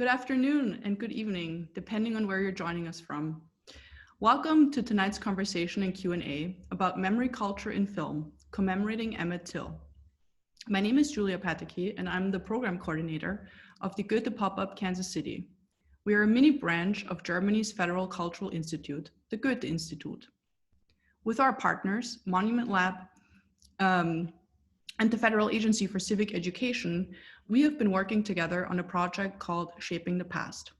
Good afternoon and good evening, depending on where you're joining us from. Welcome to tonight's conversation and Q&A about memory culture in film, commemorating Emmett Till. My name is Julia Pataki, and I'm the program coordinator of the Goethe Pop-Up Kansas City. We are a mini branch of Germany's Federal Cultural Institute, the Goethe-Institut. With our partners, Monument Lab, and the Federal Agency for Civic Education, we have been working together on a project called Shaping the Past.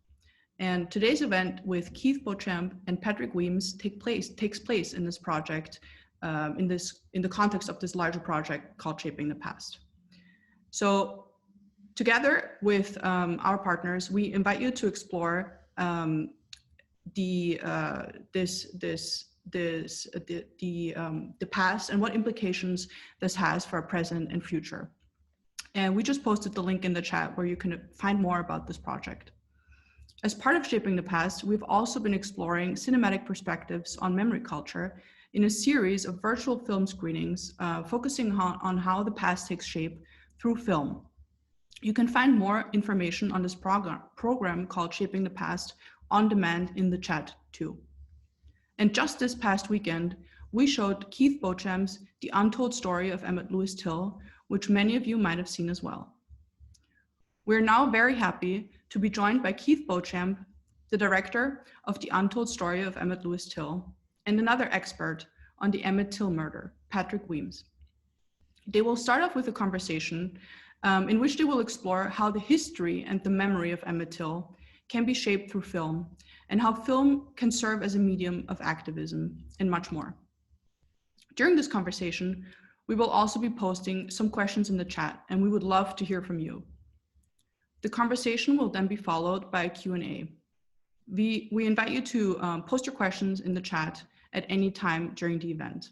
And today's event with Keith Beauchamp and Patrick Weems takes place in this project, in the context of this larger project called Shaping the Past. So together with our partners, we invite you to explore the past and what implications this has for our present and future. And we just posted the link in the chat where you can find more about this project. As part of Shaping the Past, we've also been exploring cinematic perspectives on memory culture in a series of virtual film screenings, focusing on how the past takes shape through film. You can find more information on this program called Shaping the Past on demand in the chat too. And just this past weekend, we showed Keith Beauchamp's The Untold Story of Emmett Till, which many of you might have seen as well. We're now very happy to be joined by Keith Beauchamp, the director of The Untold Story of Emmett Till, and another expert on the Emmett Till murder, Patrick Weems. They will start off with a conversation in which they will explore how the history and the memory of Emmett Till can be shaped through film, and how film can serve as a medium of activism, and much more. During this conversation, we will also be posting some questions in the chat, and we would love to hear from you. The conversation will then be followed by a Q&A. We invite you to post your questions in the chat at any time during the event.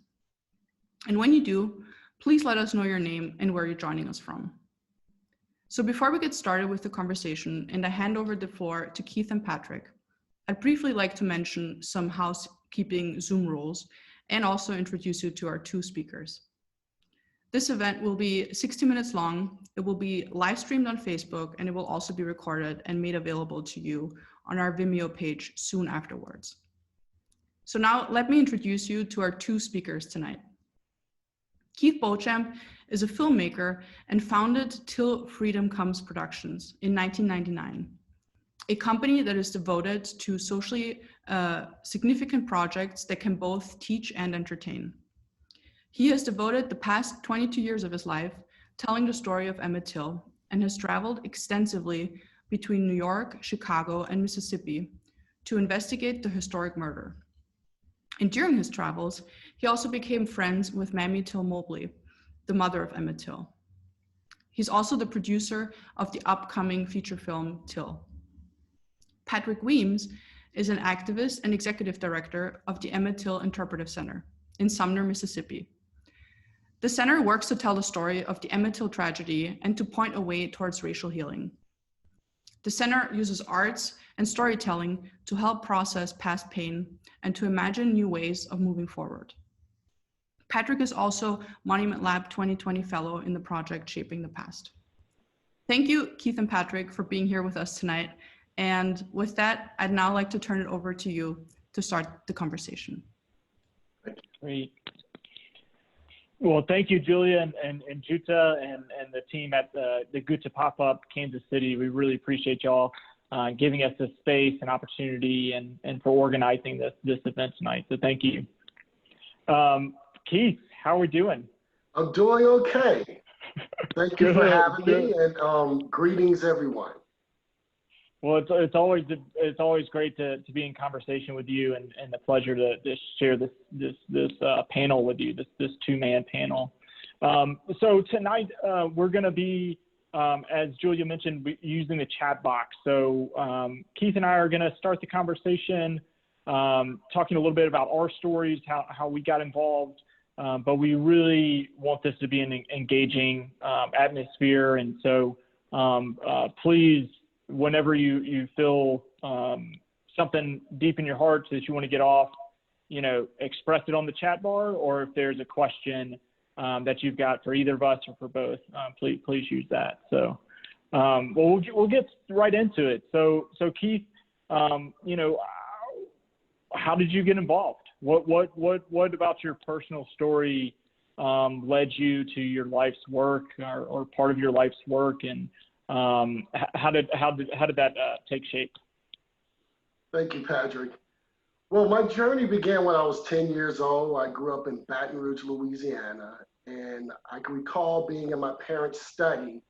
And when you do, please let us know your name and where you're joining us from. So before we get started with the conversation and I hand over the floor to Keith and Patrick, I'd briefly like to mention some housekeeping Zoom rules and also introduce you to our two speakers. This event will be 60 minutes long. It will be live streamed on Facebook, and it will also be recorded and made available to you on our Vimeo page soon afterwards. So now let me introduce you to our two speakers tonight. Keith Beauchamp is a filmmaker and founded Till Freedom Comes Productions in 1999, a company that is devoted to socially significant projects that can both teach and entertain. He has devoted the past 22 years of his life telling the story of Emmett Till and has traveled extensively between New York, Chicago, and Mississippi to investigate the historic murder. And during his travels, he also became friends with Mamie Till, the mother of Emmett Till. He's also the producer of the upcoming feature film Till. Patrick Weems is an activist and executive director of the Emmett Till Interpretive Center in Sumner, Mississippi. The center works to tell the story of the Emmett Till tragedy and to point a way towards racial healing. The center uses arts and storytelling to help process past pain and to imagine new ways of moving forward. Patrick is also Monument Lab 2020 Fellow in the project Shaping the Past. Thank you, Keith and Patrick, for being here with us tonight. And with that, I'd now like to turn it over to you to start the conversation. Great. Well, thank you, Julia and Jutta and the team at the Goethe Pop-Up Kansas City. We really appreciate y'all giving us this space and opportunity and for organizing this event tonight. So thank you. Keith, how are we doing? I'm doing okay. Thank you for having me, and greetings, everyone. Well, it's always great to be in conversation with you, and a pleasure to share this panel with you, this two-man panel. So tonight we're going to be, as Julia mentioned, using the chat box. So Keith and I are going to start the conversation, talking a little bit about our stories, how we got involved, but we really want this to be an engaging atmosphere, and so please, whenever you feel something deep in your heart that you want to get off, express it on the chat bar, or if there's a question that you've got for either of us or for both, please use that. So Well, we'll get right into it. So Keith, you know, how did you get involved? What about your personal story led you to your life's work, or part of your life's work, and how did that take shape? Thank you, Patrick. Well, my journey began when I was 10 years old. I grew up in Baton Rouge, Louisiana, and I can recall being in my parents' study,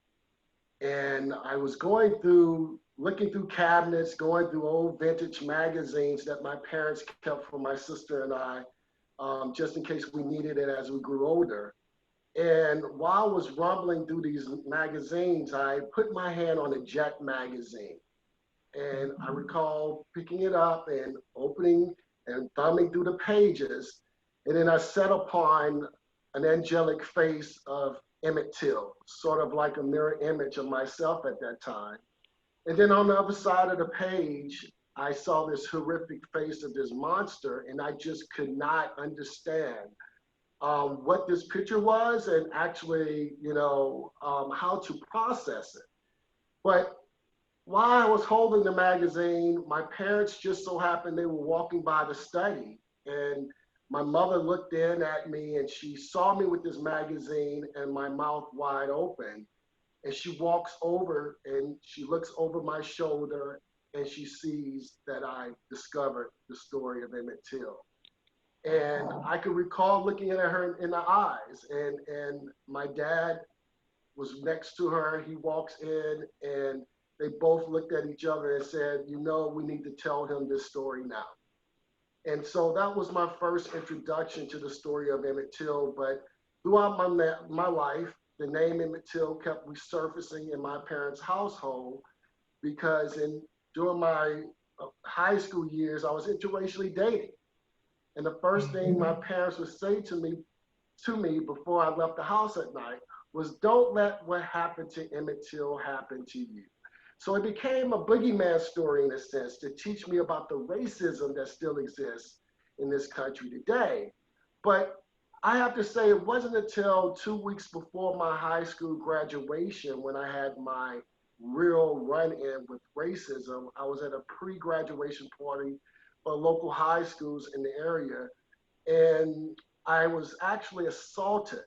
and I was looking through cabinets, going through old vintage magazines that my parents kept for my sister and I, just in case we needed it as we grew older. And while I was rumbling through these magazines, I put my hand on a Jet magazine. And I recall picking it up and opening and thumbing through the pages. And then I set upon an angelic face of Emmett Till, sort of like a mirror image of myself at that time. And then on the other side of the page, I saw this horrific face of this monster, and I just could not understand what this picture was, and actually, you know, how to process it. But while I was holding the magazine, my parents just so happened they were walking by the study, and my mother looked in at me and she saw me with this magazine and my mouth wide open. And she walks over and she looks over my shoulder and she sees that I discovered the story of Emmett Till. And I could recall looking at her in the eyes, and my dad was next to her. He walks in and they both looked at each other and said, you know, we need to tell him this story now. And so that was my first introduction to the story of Emmett Till. But throughout my life, the name Emmett Till kept resurfacing in my parents' household, because during my high school years, I was interracially dating. And the first thing my parents would say to me before I left the house at night was, don't let what happened to Emmett Till happen to you. So it became a boogeyman story in a sense to teach me about the racism that still exists in this country today. But I have to say, it wasn't until 2 weeks before my high school graduation when I had my real run-in with racism. I was at a pre-graduation party for local high schools in the area, and I was actually assaulted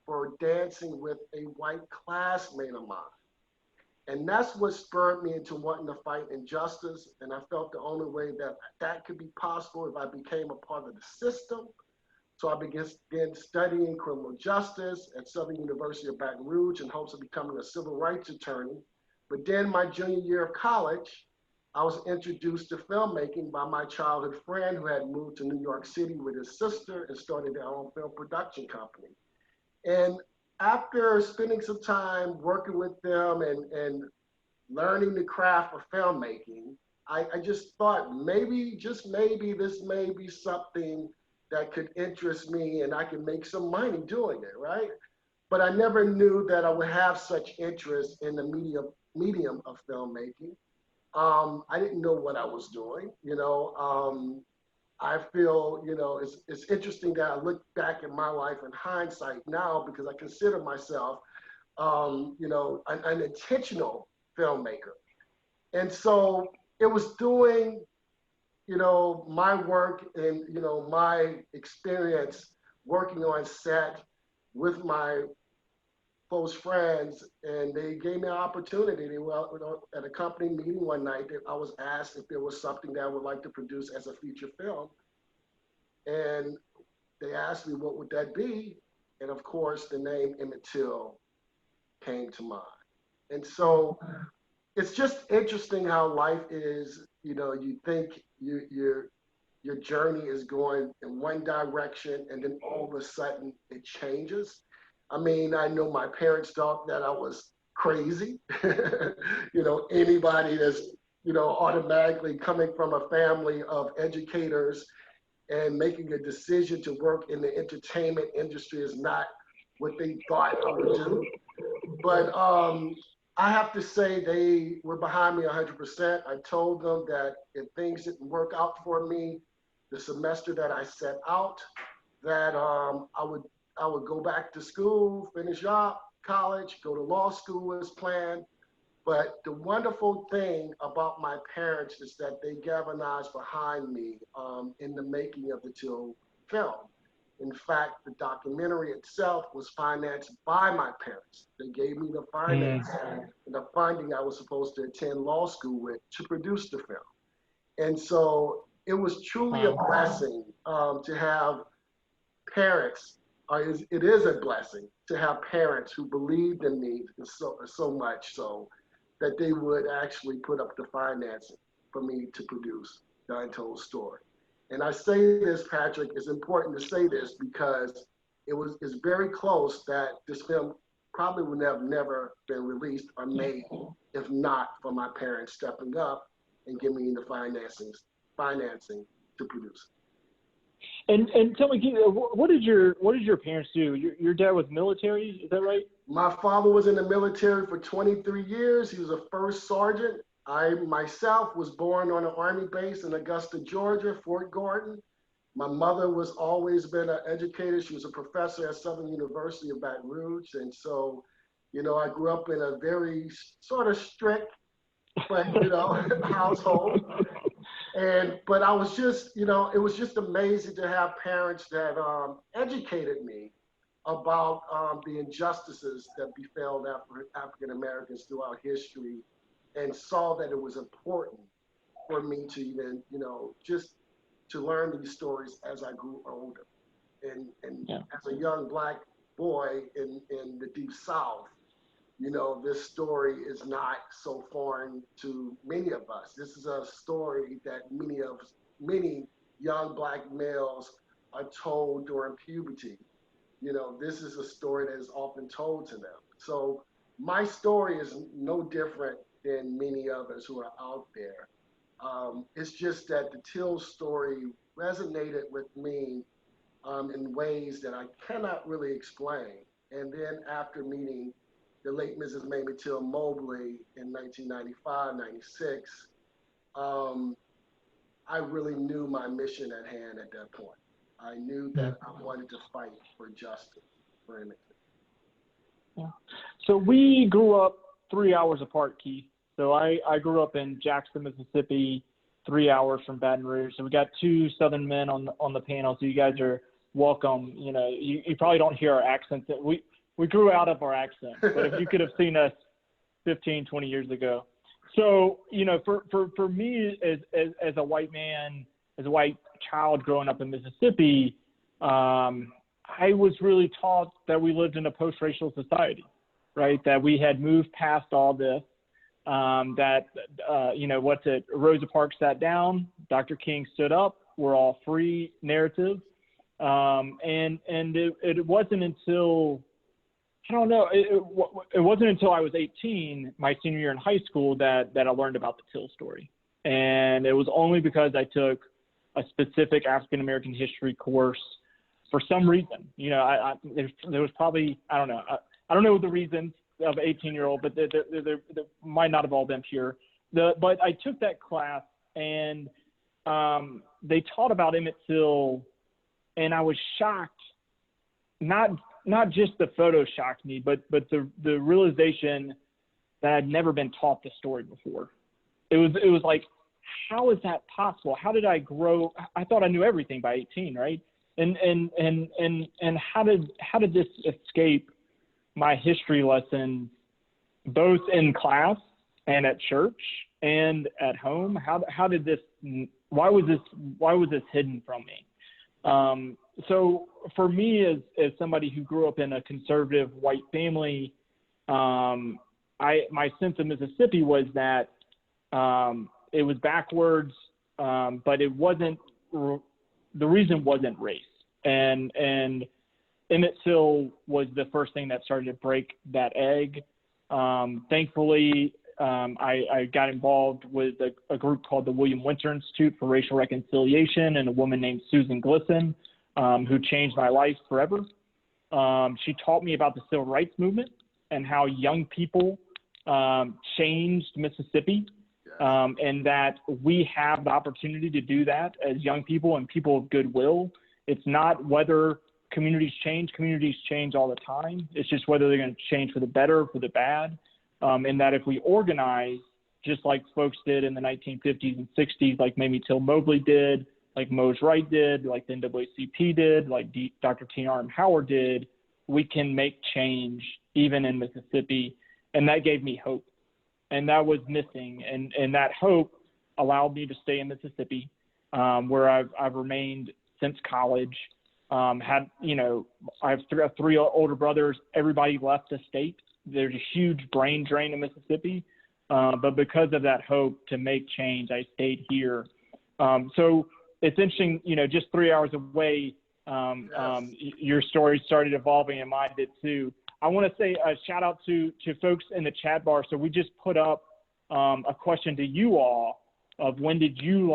for dancing with a white classmate of mine. And that's what spurred me into wanting to fight injustice. And I felt the only way that could be possible if I became a part of the system. So I began studying criminal justice at Southern University of Baton Rouge in hopes of becoming a civil rights attorney. But then my junior year of college, I was introduced to filmmaking by my childhood friend who had moved to New York City with his sister and started their own film production company. And after spending some time working with them and learning the craft of filmmaking, I just thought maybe, just maybe, this may be something that could interest me and I could make some money doing it, right? But I never knew that I would have such interest in the medium of filmmaking. I didn't know what I was doing, you know. I feel, you know, it's interesting that I look back at my life in hindsight now, because I consider myself, you know, an intentional filmmaker. And so it was doing, you know, my work and, you know, my experience working on set with my close friends, and they gave me an opportunity. They were at a company meeting one night. I was asked if there was something that I would like to produce as a feature film. And they asked me, what would that be? And of course, the name Emmett Till came to mind. And so it's just interesting how life is, you know, you think your journey is going in one direction and then all of a sudden it changes. I mean, I know my parents thought that I was crazy. You know, anybody that's, you know, automatically coming from a family of educators and making a decision to work in the entertainment industry is not what they thought I would do. But I have to say they were behind me 100%. I told them that if things didn't work out for me the semester that I set out, that I would go back to school, finish up college, go to law school as planned. But the wonderful thing about my parents is that they galvanized behind me in the making of the Till film. In fact, the documentary itself was financed by my parents. They gave me the financing and the funding I was supposed to attend law school with to produce the film. And so it was truly a blessing to have parents, it is a blessing to have parents who believed in me so much so that they would actually put up the financing for me to produce the Untold story. And I say this, Patrick, it's important to say this because it's very close that this film probably would have never been released or made if not for my parents stepping up and giving me the financing to produce it. And tell me, what did your parents do? Your dad was military, is that right? My father was in the military for 23 years. He was a first sergeant. I myself was born on an Army base in Augusta, Georgia, Fort Gordon. My mother was always been an educator. She was a professor at Southern University of Baton Rouge. And so, I grew up in a very sort of strict, but, household. But I was just, it was just amazing to have parents that educated me about the injustices that befell African Americans throughout history, and saw that it was important for me to even, just to learn these stories as I grew older. And as a young Black boy in the Deep South, this story is not so foreign to many of us. This is a story that many young Black males are told during puberty. This is a story that is often told to them. So my story is no different than many others who are out there. It's just that the Till story resonated with me in ways that I cannot really explain. And then after meeting the late Mrs. Mamie Till Mobley in 1995, 96, I really knew my mission at hand at that point. I knew that I wanted to fight for justice for Emmett Till. Yeah. So we grew up 3 hours apart, Keith. So I grew up in Jackson, Mississippi, 3 hours from Baton Rouge. So we got two Southern men on the panel. So you guys are welcome. You probably don't hear our accents. We grew out of our accent, but if you could have seen us 15, 20 years ago. So, for me as a white man, as a white child growing up in Mississippi, I was really taught that we lived in a post-racial society, right? That we had moved past all this, Rosa Parks sat down, Dr. King stood up, we're all free narrative. And it wasn't until, I don't know, it wasn't until I was 18, my senior year in high school, that I learned about the Till story. And it was only because I took a specific African-American history course for some reason. There was probably, I don't know the reasons of 18-year-old, but they might not have all been pure. But I took that class, and they taught about Emmett Till, and I was shocked. Not just the photo shocked me, but the realization that I'd never been taught the story before. It was like, how is that possible? How did I grow? I thought I knew everything by 18, right? And how did this escape my history lessons, both in class and at church and at home? How did this? Why was this hidden from me? So for me, as somebody who grew up in a conservative white family, my sense of Mississippi was that it was backwards, but it wasn't. The reason wasn't race, and Emmett Till was the first thing that started to break that egg. Thankfully, I got involved with a group called the Goethe-Institut for Racial Reconciliation, and a woman named Susan Glisson, who changed my life forever. She taught me about the civil rights movement and how young people changed Mississippi, and that we have the opportunity to do that as young people and people of goodwill. It's not whether communities change all the time. It's just whether they're going to change for the better or for the bad. in that if we organize, just like folks did in the 1950s and 60s, like Mamie Till Mobley did, like Mose Wright did, like the NAACP did, like Dr. T.R.M. Howard did, we can make change even in Mississippi. And that gave me hope. And that was missing. And that hope allowed me to stay in Mississippi, where I've remained since college. I have three older brothers. Everybody left the state. There's a huge brain drain in Mississippi. But because of that hope to make change, I stayed here. So it's interesting, just 3 hours away, your story started evolving and mine did too. I want to say a shout out to folks in the chat bar. So we just put up a question to you all of when did you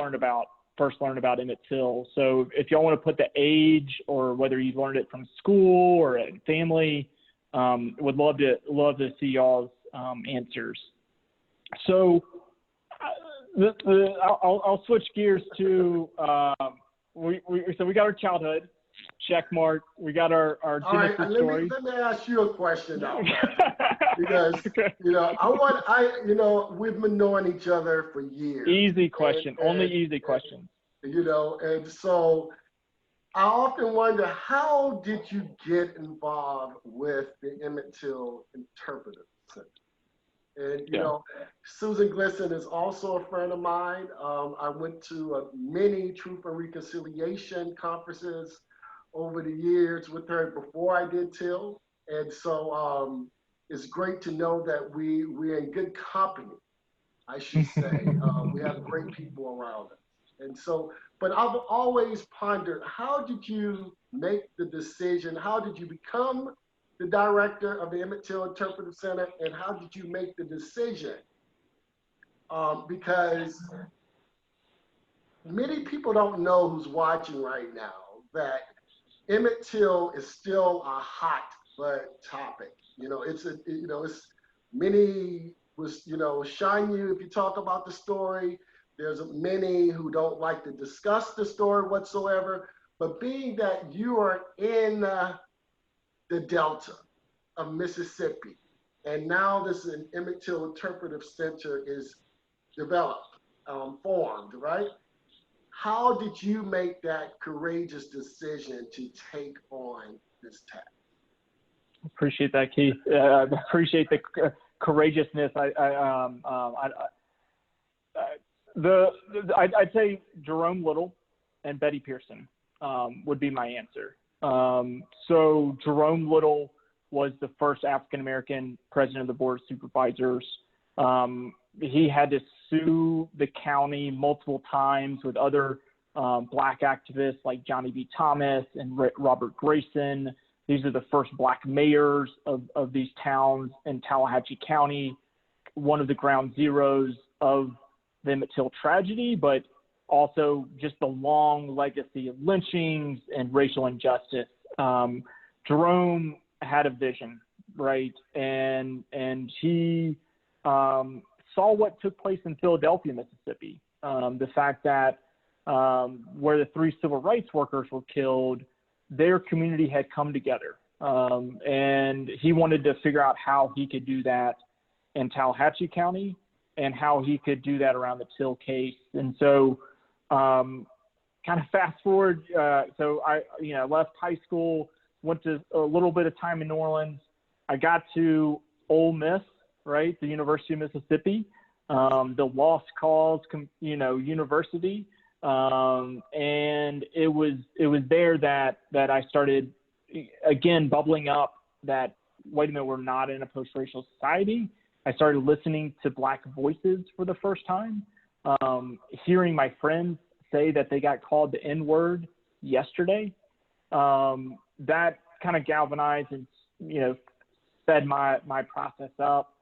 first learn about Emmett Till? So if y'all want to put the age or whether you learned it from school or at family, would love to see y'all's answers. So I'll switch gears to we got our childhood check mark. We got our Genesis stories. Let me ask you a question now, because okay. we've been knowing each other for years. Easy question, only easy questions. And so I often wonder, how did you get involved with the Emmett Till Interpretive Center? And, Susan Glisson is also a friend of mine. I went to many Truth and Reconciliation conferences over the years with her before I did Till. And so it's great to know that we're in good company, I should say. We have great people around us. And so, but I've always pondered, how did you make the decision? How did you become the director of the Emmett Till Interpretive Center, and how did you make the decision? Because many people don't know, who's watching right now, that Emmett Till is still a hot topic. It's many shine you if you talk about the story. There's many who don't like to discuss the story whatsoever. But being that you are in the Delta of Mississippi, and now this Emmett Till Interpretive Center is developed, formed, right? How did you make that courageous decision to take on this task? Appreciate that, Keith. I appreciate the courageousness. I'd say Jerome Little and Betty Pearson would be my answer. So Jerome Little was the first African-American president of the Board of Supervisors. He had to sue the county multiple times with other Black activists like Johnny B. Thomas and Robert Grayson. These are the first Black mayors of these towns in Tallahatchie County, one of the ground zeros of the Emmett Till tragedy, but also just the long legacy of lynchings and racial injustice. Jerome had a vision, right? And he saw what took place in Philadelphia, Mississippi. The fact that where the 3 civil rights workers were killed, their community had come together. And he wanted to figure out how he could do that in Tallahatchie County and how he could do that around the Till case. And so kind of fast forward, so I left high school, went to a little bit of time in New Orleans. I got to Ole Miss, right, the University of Mississippi, the lost cause, university. And it was there that I started, again, bubbling up that, wait a minute, we're not in a post-racial society. I started listening to Black voices for the first time, hearing my friends say that they got called the N-word yesterday. That kind of galvanized and, sped my process up.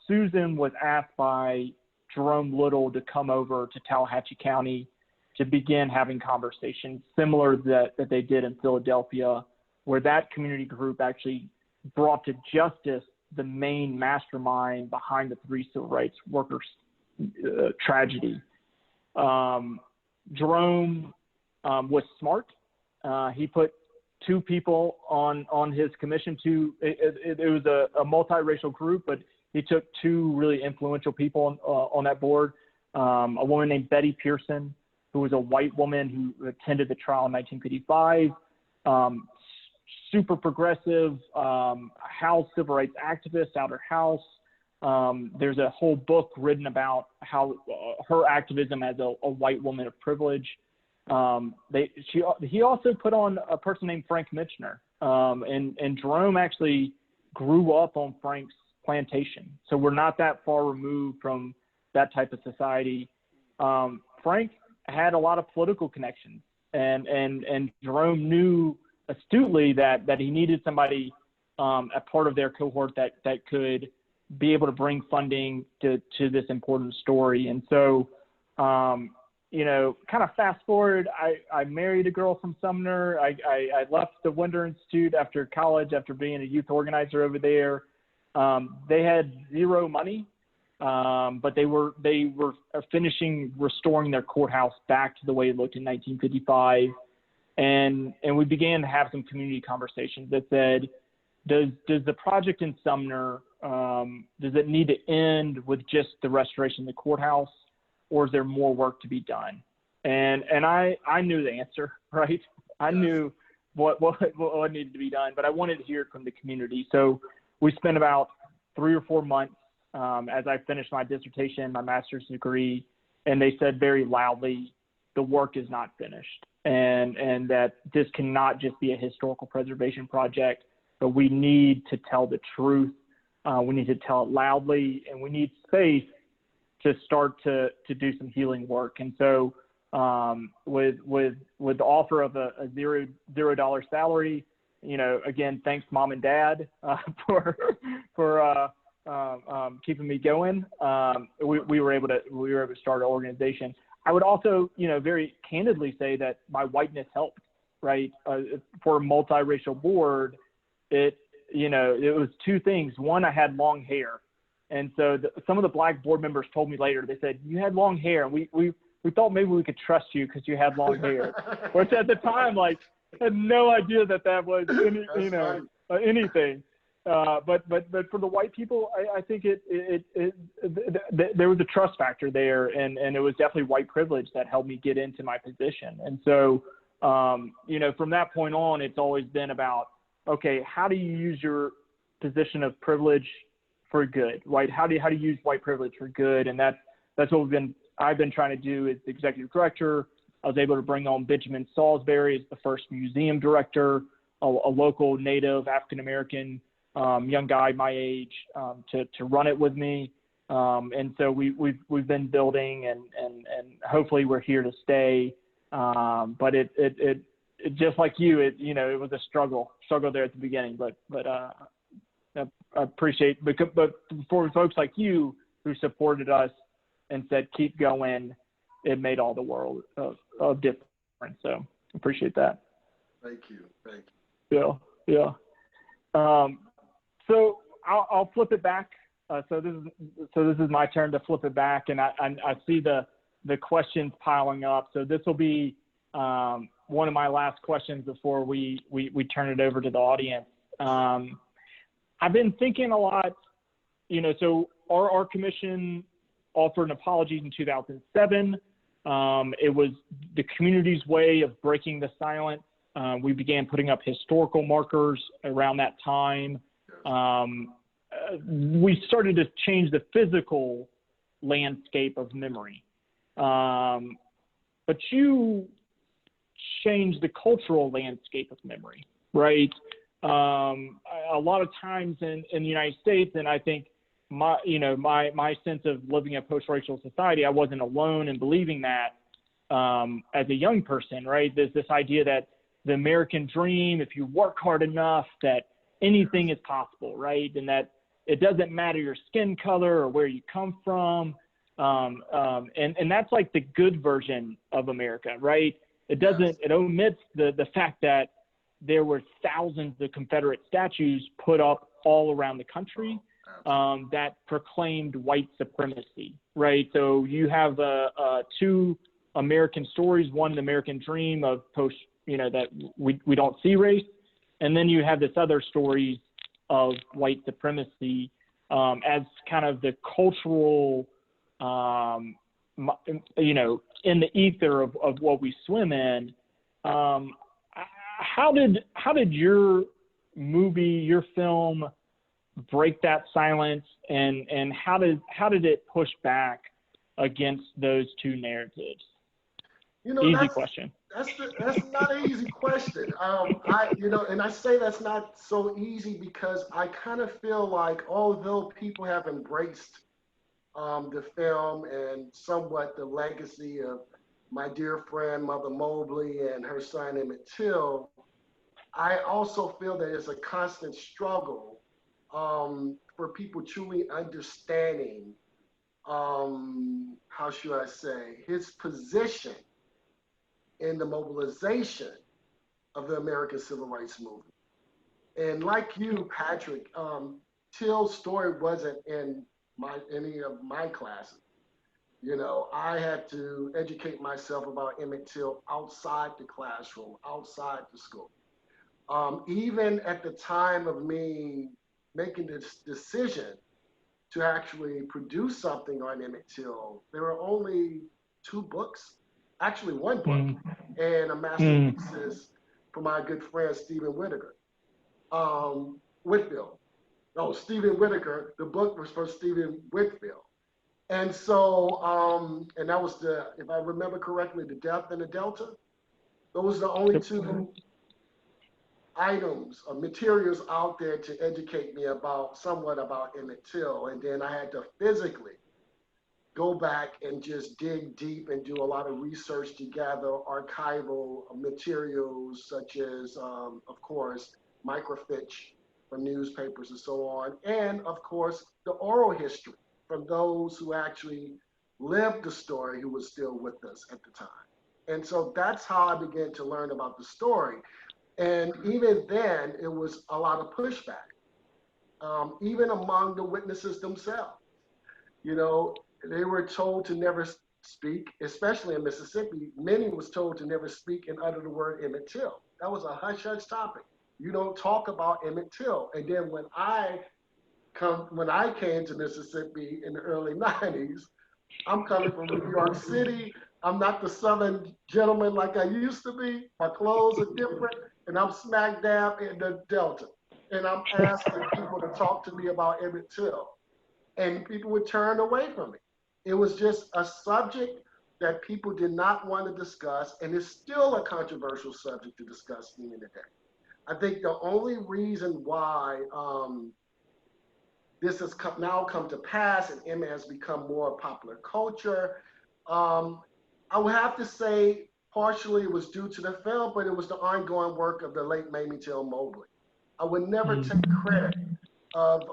Susan was asked by Jerome Little to come over to Tallahatchie County to begin having conversations similar that they did in Philadelphia, where that community group actually brought to justice the main mastermind behind the 3 civil rights workers tragedy. Jerome was smart. He put 2 people on his commission. It was a multiracial group, but he took two really influential people on that board. A woman named Betty Pearson, who was a white woman who attended the trial in 1955, super progressive, house civil rights activist, outer house. There's a whole book written about how her activism as a white woman of privilege. He also put on a person named Frank Mitchner, and Jerome actually grew up on Frank's plantation. So we're not that far removed from that type of society. Frank had a lot of political connections, and Jerome knew astutely that he needed somebody, a part of their cohort that could be able to bring funding to this important story. And so, kind of fast forward, I married a girl from Sumner. I left the Winder Institute after college, after being a youth organizer over there. They had zero money, but they were finishing restoring their courthouse back to the way it looked in 1955. And we began to have some community conversations that said, does the project in Sumner, does it need to end with just the restoration of the courthouse, or is there more work to be done? And I knew the answer, right? I knew what needed to be done, but I wanted to hear it from the community. So we spent about 3 or 4 months as I finished my dissertation, my master's degree, and they said very loudly, the work is not finished, and that this cannot just be a historical preservation project, but we need to tell the truth. We need to tell it loudly, and we need space to start to do some healing work. And so with the offer of a $0 salary, again, thanks Mom and Dad for keeping me going. We were able to start an organization. I would also, very candidly say that my whiteness helped, right? For a multiracial board, it was two things. One, I had long hair. And so some of the Black board members told me later, they said, you had long hair. And we thought maybe we could trust you because you had long hair. Which at the time, I had no idea that was anything. But for the white people, I think there was a trust factor there, and it was definitely white privilege that helped me get into my position. And so, from that point on, it's always been about, okay, how do you use your position of privilege for good, right? How do you use white privilege for good? And that's what I've been trying to do as the executive director. I was able to bring on Benjamin Salisbury as the first museum director, a local native African-American young guy my age, to run it with me. And so we've been building, and hopefully we're here to stay. But it just like you, it was a struggle there at the beginning, but I appreciate, but for folks like you who supported us and said, keep going, it made all the world of difference. So appreciate that. Thank you. Yeah. So I'll flip it back. So this is my turn to flip it back, and I see the questions piling up. So this will be one of my last questions before we turn it over to the audience. I've been thinking a lot, so our commission offered an apology in 2007. It was the community's way of breaking the silence. We began putting up historical markers around that time. We started to change the physical landscape of memory. But you changed the cultural landscape of memory, right? A lot of times in the United States, and I think my sense of living in a post-racial society, I wasn't alone in believing that as a young person, right? There's this idea that the American dream, if you work hard enough, that anything is possible, right? And that it doesn't matter your skin color or where you come from. And that's like the good version of America, right? It omits the fact that there were thousands of Confederate statues put up all around the country that proclaimed white supremacy, right? So you have two American stories, one, the American dream of post, that we don't see race. And then you have this other stories of white supremacy. as kind of the cultural, you know, in the ether of what we swim in. How did your movie, your film, break that silence, and how did it push back against those two narratives? You know, Easy question. That's not an easy question. You know, and I say that's not so easy because I kind of feel like although people have embraced the film and somewhat the legacy of my dear friend Mother Mobley and her son Emmett Till, I also feel that it's a constant struggle for people truly understanding, how should I say, his position in the mobilization of the American Civil Rights Movement. And like you, Patrick, Till's story wasn't in any of my classes. You know, I had to educate myself about Emmett Till outside the classroom, outside the school. Even at the time of me making this decision to actually produce something on Emmett Till, there were only 2 books, actually 1 book, and a master thesis from my good friend Stephen Whitfield. No, Stephen Whitaker. The book was from Stephen Whitfield. And so, and that was if I remember correctly, The Death in the Delta. Those are the only 2 items or materials out there to educate me somewhat about Emmett Till. And then I had to physically go back and just dig deep and do a lot of research to gather archival materials such as, of course, microfiche from newspapers and so on. And of course, the oral history from those who actually lived the story who was still with us at the time. And so that's how I began to learn about the story. And even then, it was a lot of pushback, even among the witnesses themselves. You know, they were told to never speak, especially in Mississippi. Many was told to never speak and utter the word Emmett Till. That was a hush-hush topic. You don't talk about Emmett Till. And then when I came to Mississippi in the early 90s, I'm coming from New York City. I'm not the Southern gentleman like I used to be. My clothes are different, and I'm smack dab in the Delta. And I'm asking people to talk to me about Emmett Till. And people would turn away from me. It was just a subject that people did not want to discuss, and it's still a controversial subject to discuss even today. I think the only reason why this has now come to pass and Emmett has become more popular culture, I would have to say partially it was due to the film, but it was the ongoing work of the late Mamie Till Mobley. I would never take credit of,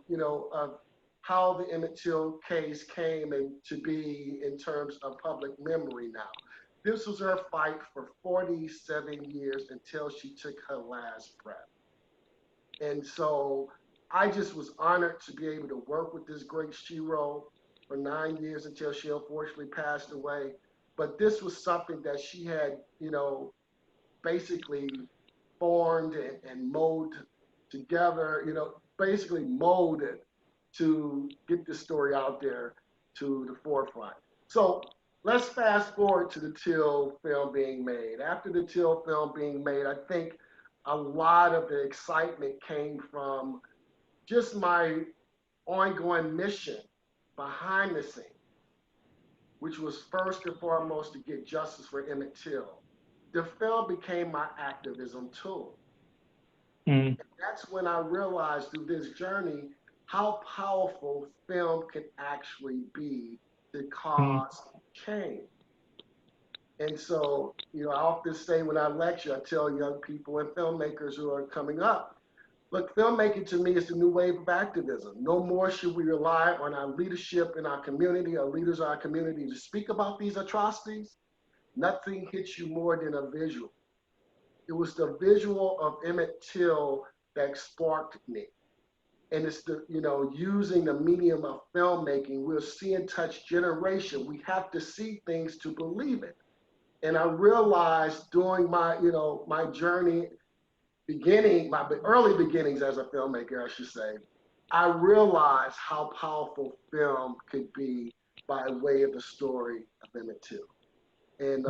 you know, of how the Emmett Till case came to be in terms of public memory now. This was her fight for 47 years until she took her last breath. And so I just was honored to be able to work with this great shero for 9 years until she unfortunately passed away. But this was something that she had, you know, basically formed and molded together, you know, basically molded to get this story out there to the forefront. So let's fast forward to the Till film being made. After the Till film being made, I think a lot of the excitement came from just my ongoing mission behind the scenes, which was first and foremost to get justice for Emmett Till. The film became my activism tool. And that's when I realized through this journey how powerful film can actually be to cause change. And so, you know, I often say when I lecture, I tell young people and filmmakers who are coming up, look, filmmaking to me is the new wave of activism. No more should we rely on our leadership in our community, our leaders of our community to speak about these atrocities. Nothing hits you more than a visual. It was the visual of Emmett Till that sparked me. And it's the, you know, using the medium of filmmaking, we'll see and touch generation. We have to see things to believe it. And I realized during my, you know, my journey, my early beginnings as a filmmaker, I should say, I realized how powerful film could be by way of the story of Emmett Till. And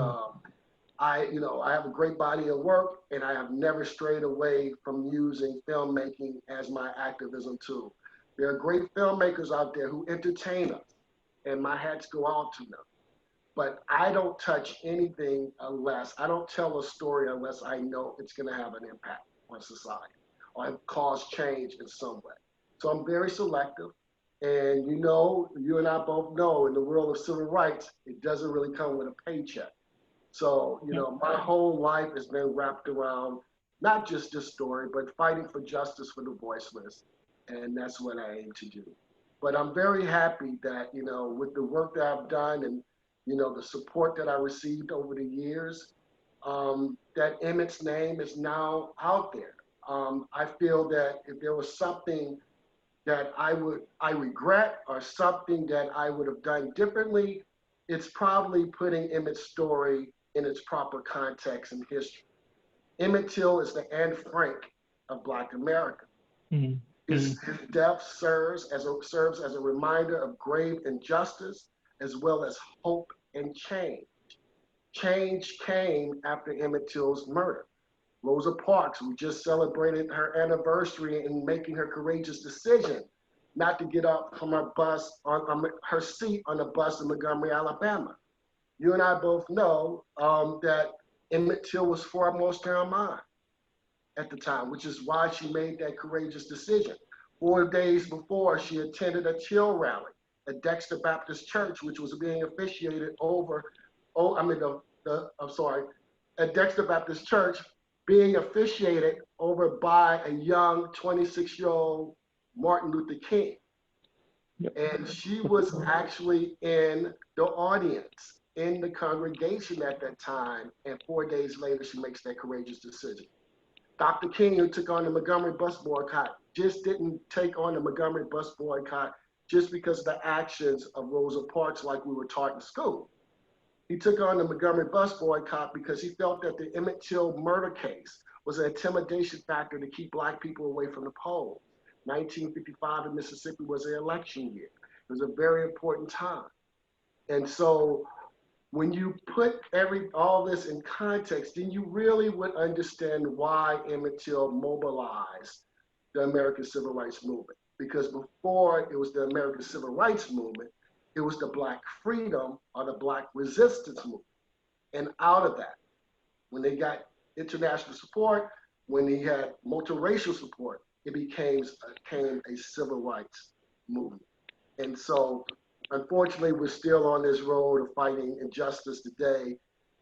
I have a great body of work, and I have never strayed away from using filmmaking as my activism tool. There are great filmmakers out there who entertain us, and my hats go out to them. But I don't touch anything I don't tell a story unless I know it's going to have an impact on society or cause change in some way. So I'm very selective. And you and I both know in the world of civil rights, it doesn't really come with a paycheck. So, my whole life has been wrapped around not just this story, but fighting for justice for the voiceless. And that's what I aim to do. But I'm very happy that, with the work that I've done and, the support that I received over the years, that Emmett's name is now out there. I feel that if there was something that I regret or something that I would have done differently, it's probably putting Emmett's story in its proper context and history. Emmett Till is the Anne Frank of Black America. Mm-hmm. His death serves as a reminder of grave injustice as well as hope and change. Change came after Emmett Till's murder. Rosa Parks, we just celebrated her anniversary in making her courageous decision not to get up from her bus on her seat on the bus in Montgomery, Alabama. You and I both know that Emmett Till was foremost in her mind at the time, which is why she made that courageous decision. 4 days before, she attended a Till rally at Dexter Baptist Church, which was being officiated at Dexter Baptist Church, being officiated over by a young 26-year-old Martin Luther King. Yep. And she was actually in the audience, in the congregation at that time, and 4 days later, she makes that courageous decision. Dr. King, who took on the Montgomery bus boycott, just didn't take on the Montgomery bus boycott just because of the actions of Rosa Parks like we were taught in school. He took on the Montgomery bus boycott because he felt that the Emmett Till murder case was an intimidation factor to keep Black people away from the polls. 1955 in Mississippi was an election year. It was a very important time. And so when you put all this in context, then you really would understand why Emmett Till mobilized the American Civil Rights Movement. Because before it was the American Civil Rights Movement, it was the Black freedom or the Black resistance movement. And out of that, when they got international support, when he had multiracial support, it became a civil rights movement. And so, unfortunately, we're still on this road of fighting injustice today.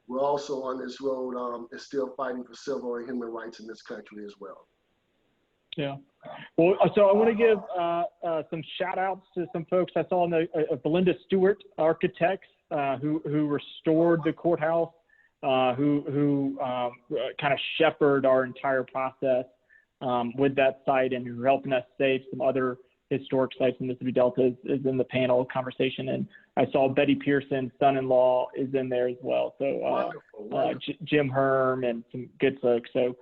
We're also on this road and still fighting for civil and human rights in this country as well. Yeah. Well, so I want to give some shout outs to some folks I saw in the Belinda Stewart architects who restored the courthouse, who kind of shepherded our entire process with that site and who are helping us save some other historic sites in the Mississippi Delta is in the panel conversation. And I saw Betty Pearson's son-in-law is in there as well. So Jim Herm and some good folks. So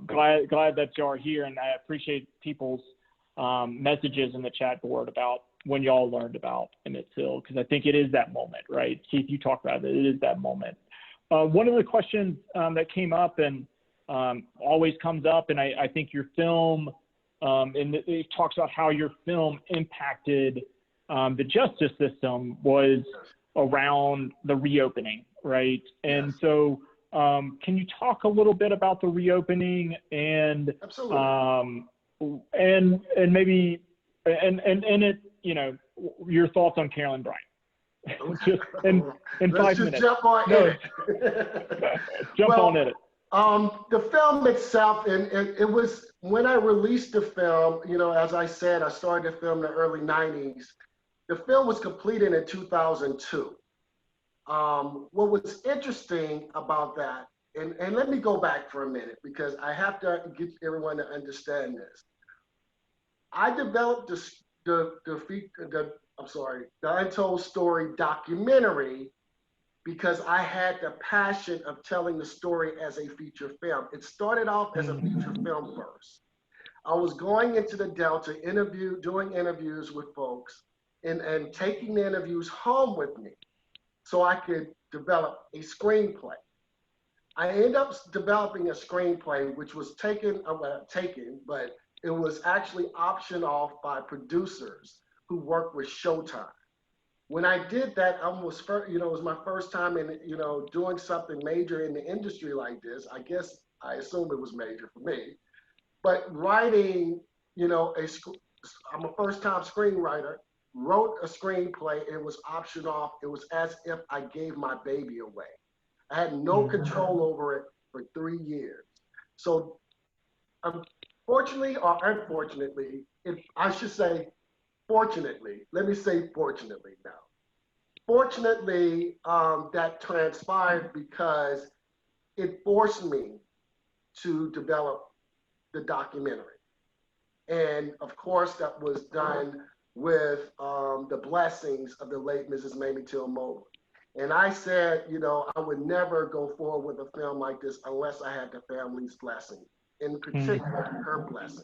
glad that you are here, and I appreciate people's messages in the chat board about when y'all learned about Emmett Till, because I think it is that moment, right? Keith, you talked about it. It is that moment. One of the questions that came up and always comes up, and I think your film, and it talks about how your film impacted the justice system, was around the reopening, right? And yes. So can you talk a little bit about the reopening and and maybe it, your thoughts on Carolyn Bryant? Just in 5 minutes. Jump on it. Jump on it. The film itself, and it was when I released the film, as I said, I started the film in the early 90s. The film was completed in 2002. What was interesting about that, and let me go back for a minute because I have to get everyone to understand this. I developed the Untold Story documentary because I had the passion of telling the story as a feature film. It started off as a feature film first. I was going into the Delta, doing interviews with folks, and taking the interviews home with me so I could develop a screenplay. I ended up developing a screenplay, which was but it was actually optioned off by producers who work with Showtime. When I did that, it was my first time in, doing something major in the industry like this. I guess I assume it was major for me. But writing, I'm a first-time screenwriter, wrote a screenplay, and it was optioned off. It was as if I gave my baby away. I had no control over it for 3 years. So fortunately or unfortunately, I should say fortunately, let me say fortunately now. Fortunately, that transpired because it forced me to develop the documentary. And of course, that was done with the blessings of the late Mrs. Mamie Till. And I said, I would never go forward with a film like this unless I had the family's blessing, in particular, her blessings.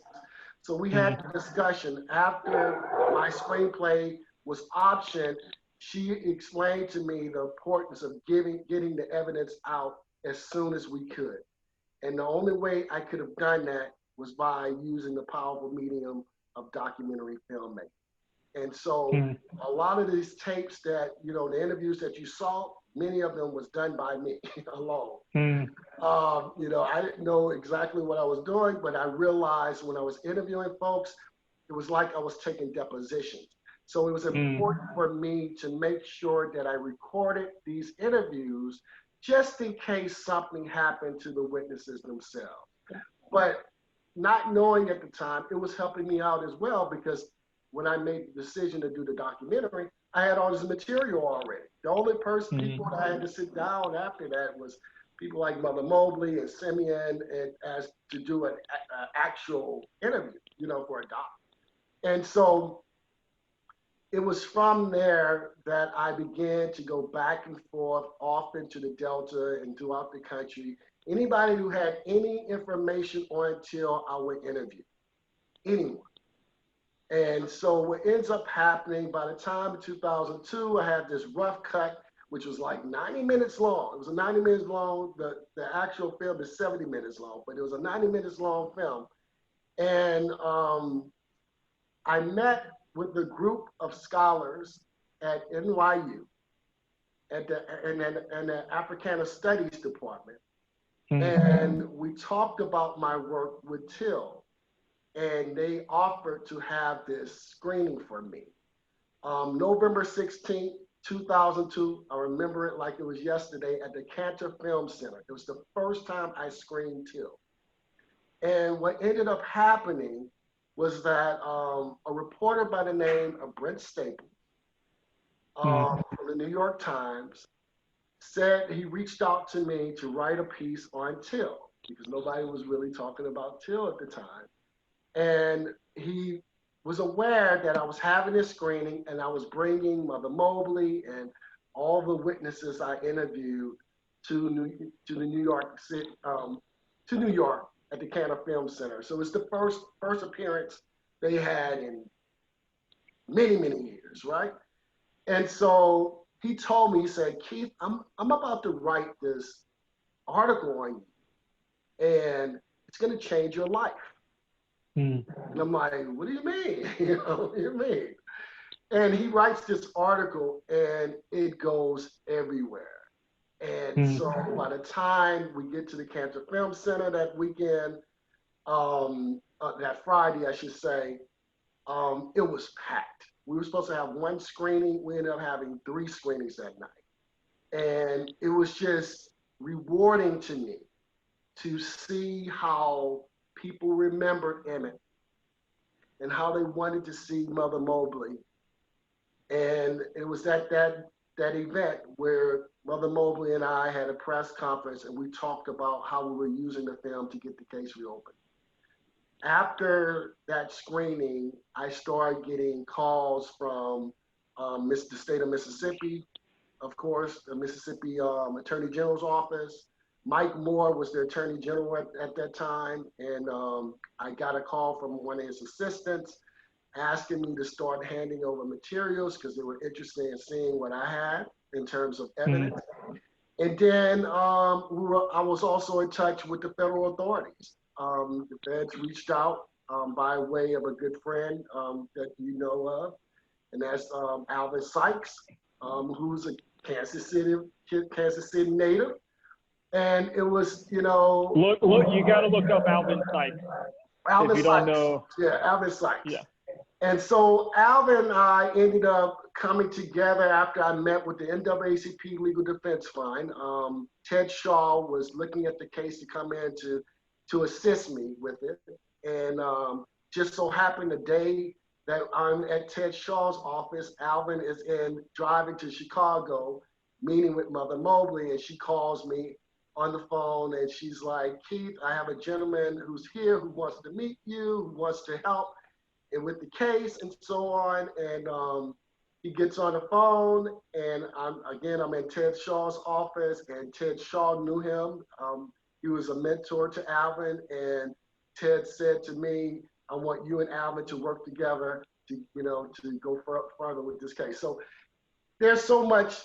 So we had a discussion after my screenplay was optioned. She explained to me the importance of getting the evidence out as soon as we could. And the only way I could have done that was by using the powerful medium of documentary filmmaking. And so a lot of these tapes that, the interviews that you saw, many of them was done by me alone. I didn't know exactly what I was doing, but I realized when I was interviewing folks, it was like I was taking depositions. So it was important for me to make sure that I recorded these interviews just in case something happened to the witnesses themselves. But not knowing at the time, it was helping me out as well, because when I made the decision to do the documentary, I had all this material already. The only people that I had to sit down after that was people like Mother Mobley and Simeon, and as to do an actual interview, for a doc. And so it was from there that I began to go back and forth off into the Delta and throughout the country. Anybody who had any information on Till, I would interview. Anyone. And so what ends up happening, by the time of 2002, I had this rough cut, which was like 90 minutes long. It was a 90 minutes long. The actual film is 70 minutes long, but it was a 90 minutes long film. And I met with a group of scholars at NYU in the Africana Studies Department. And we talked about my work with Till. And they offered to have this screening for me. November 16th, 2002, I remember it like it was yesterday, at the Cantor Film Center. It was the first time I screened Till. And what ended up happening was that a reporter by the name of Brent Staples from the New York Times said he reached out to me to write a piece on Till, because nobody was really talking about Till at the time. And he was aware that I was having this screening, and I was bringing Mother Mobley and all the witnesses I interviewed to New York City, to New York at the Cantor Film Center. So it's the first appearance they had in many, many years, right? And so he told me, he said, Keith, I'm about to write this article on you, and it's going to change your life. And I'm like, what do you mean? What do you mean? And he writes this article, and it goes everywhere. And so by the time we get to the Cantor Film Center that weekend, that Friday, I should say, it was packed. We were supposed to have one screening. We ended up having 3 screenings that night. And it was just rewarding to me to see how people remembered Emmett and how they wanted to see Mother Mobley. And it was at that event where Mother Mobley and I had a press conference, and we talked about how we were using the film to get the case reopened. After that screening, I started getting calls from the state of Mississippi, of course, the Mississippi Attorney General's office, Mike Moore was the Attorney General at that time, and I got a call from one of his assistants asking me to start handing over materials because they were interested in seeing what I had in terms of evidence. And then I was also in touch with the federal authorities. The feds reached out by way of a good friend that you know of, and that's Alvin Sykes, who's a Kansas City native. And it was, you know. Look, you got to look up Alvin Sykes. Alvin if you Sykes. don't know. Yeah, Alvin Sykes. Yeah. And so Alvin and I ended up coming together after I met with the NAACP Legal Defense Fund. Ted Shaw was looking at the case to come in to assist me with it. And just so happened the day that I'm at Ted Shaw's office, Alvin is driving to Chicago, meeting with Mother Mobley, and she calls me on the phone and she's like, Keith, I have a gentleman who's here who wants to meet you, who wants to help and with the case and so on. And he gets on the phone and I'm in Ted Shaw's office, and Ted Shaw knew him. He was a mentor to Alvin, and Ted said to me, I want you and Alvin to work together to go further with this case. So there's so much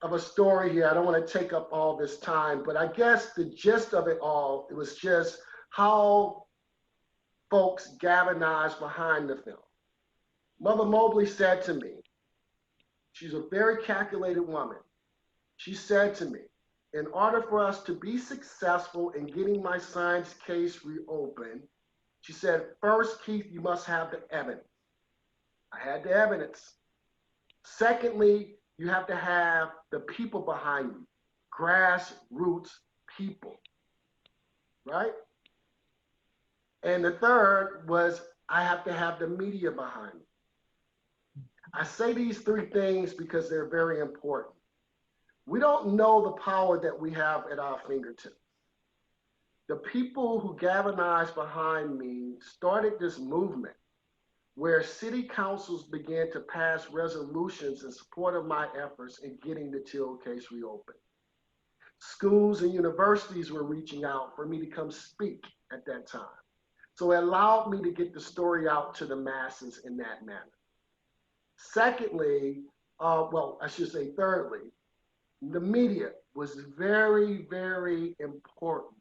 of a story here. I don't want to take up all this time, but I guess the gist of it all, it was just how folks galvanized behind the film. Mother Mobley said to me, she's a very calculated woman. She said to me, in order for us to be successful in getting my son's case reopened, she said, first, Keith, you must have the evidence. I had the evidence. Secondly, you have to have the people behind you, grassroots people, right? And the third was I have to have the media behind me. I say these three things because they're very important. We don't know the power that we have at our fingertips. The people who galvanized behind me started this movement where city councils began to pass resolutions in support of my efforts in getting the Till case reopened. Schools and universities were reaching out for me to come speak at that time. So it allowed me to get the story out to the masses in that manner. Secondly, thirdly, the media was very, very important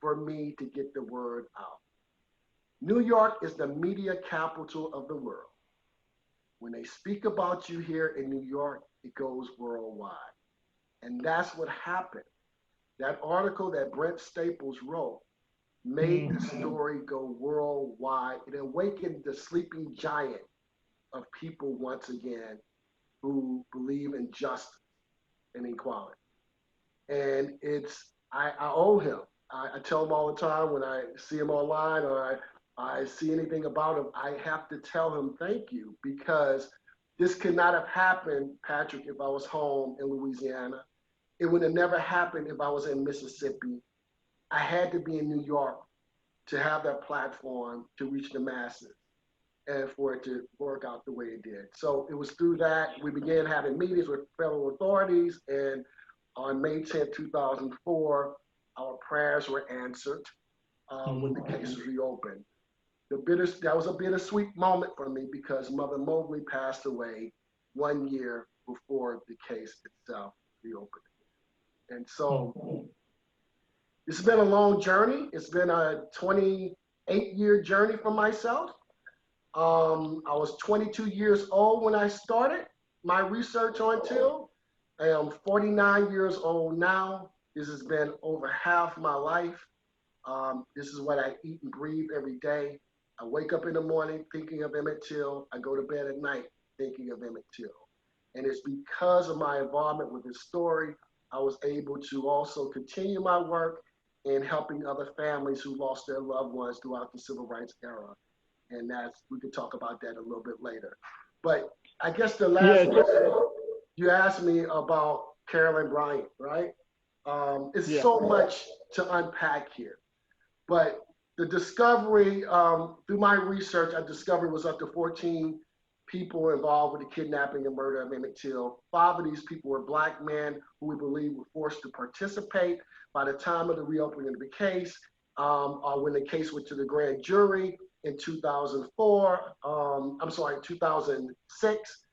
for me to get the word out. New York is the media capital of the world. When they speak about you here in New York, it goes worldwide. And that's what happened. That article that Brent Staples wrote made the story go worldwide. It awakened the sleeping giant of people once again who believe in justice and equality. And I owe him. I tell him all the time when I see him online or I see anything about him, I have to tell him thank you, because this could not have happened, Patrick, if I was home in Louisiana. It would have never happened if I was in Mississippi. I had to be in New York to have that platform to reach the masses and for it to work out the way it did. So it was through that we began having meetings with federal authorities, and on May 10, 2004, our prayers were answered when the case was reopened. That was a bittersweet moment for me because Mother Mobley passed away 1 year before the case itself reopened. And so it's been a long journey. It's been a 28-year journey for myself. I was 22 years old when I started my research on Till. I am 49 years old now. This has been over half my life. This is what I eat and breathe every day. I wake up in the morning thinking of Emmett Till. I go to bed at night thinking of Emmett Till. And it's because of my involvement with his story, I was able to also continue my work in helping other families who lost their loved ones throughout the civil rights era. And we could talk about that a little bit later. But I guess the last question, you asked me about Carolyn Bryant, right? It's so much to unpack here. But the discovery, through my research, I discovered was up to 14 people involved with the kidnapping and murder of Emmett Till. 5 of these people were Black men who we believe were forced to participate. By the time of the reopening of the case, or when the case went to the grand jury in 2004, 2006,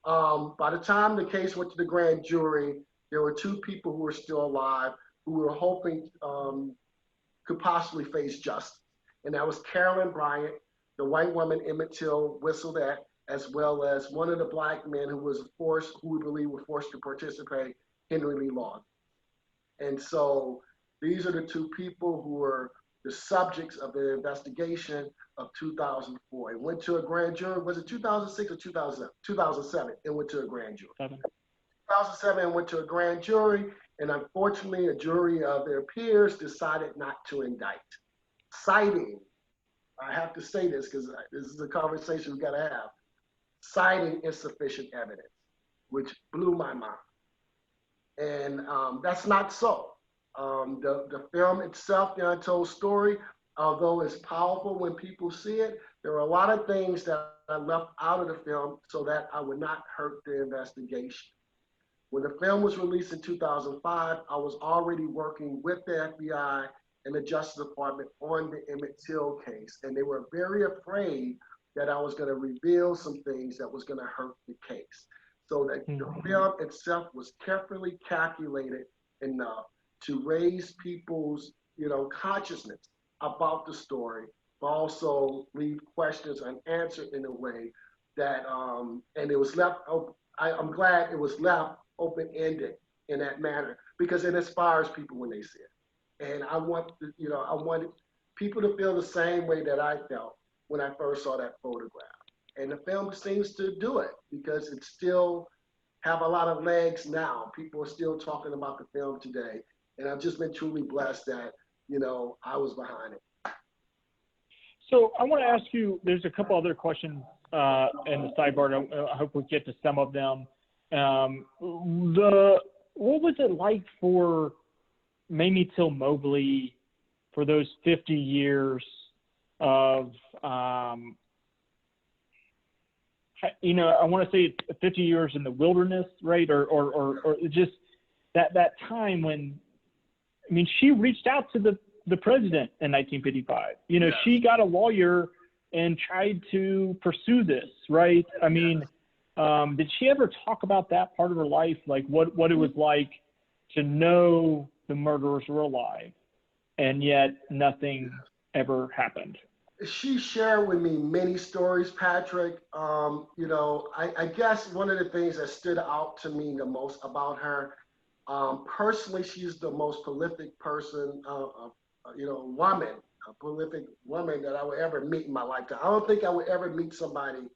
by the time the case went to the grand jury, there were 2 people who were still alive who were hoping could possibly face justice. And that was Carolyn Bryant, the white woman Emmett Till whistled at, as well as one of the Black men who we believe were forced to participate, Henry Lee Long. And so these are the 2 people who were the subjects of the investigation of 2004. It went to a grand jury. Was it 2006 or 2007? 2007. It went to a grand jury. 2007 it went to a grand jury, and unfortunately, a jury of their peers decided not to indict, citing, I have to say this because this is a conversation we've got to have, citing insufficient evidence, which blew my mind. And that's not so. The film itself, The Untold Story, although it's powerful when people see it, there are a lot of things that I left out of the film so that I would not hurt the investigation. When the film was released in 2005, I was already working with the FBI and the Justice Department on the Emmett Till case, and they were very afraid that I was going to reveal some things that was going to hurt the case. So that the film itself was carefully calculated enough to raise people's, consciousness about the story, but also leave questions unanswered in a way that, and it was left open. I'm glad it was left open-ended in that manner because it inspires people when they see it. And I wanted people to feel the same way that I felt when I first saw that photograph. And the film seems to do it because it still have a lot of legs now. People are still talking about the film today. And I've just been truly blessed that, I was behind it. So I want to ask you, there's a couple other questions in the sidebar. I hope we get to some of them. What was it like for Mamie Till Mobley for those 50 years of, I want to say 50 years in the wilderness, right? Or just that time when, she reached out to the president in 1955. She got a lawyer and tried to pursue this, right? Did she ever talk about that part of her life, like what it was like to know the murderers were alive and yet nothing ever happened? She shared with me many stories, Patrick. I guess one of the things that stood out to me the most about her, personally, she's the most prolific person, woman, a prolific woman that I would ever meet in my lifetime. I don't think I would ever meet somebody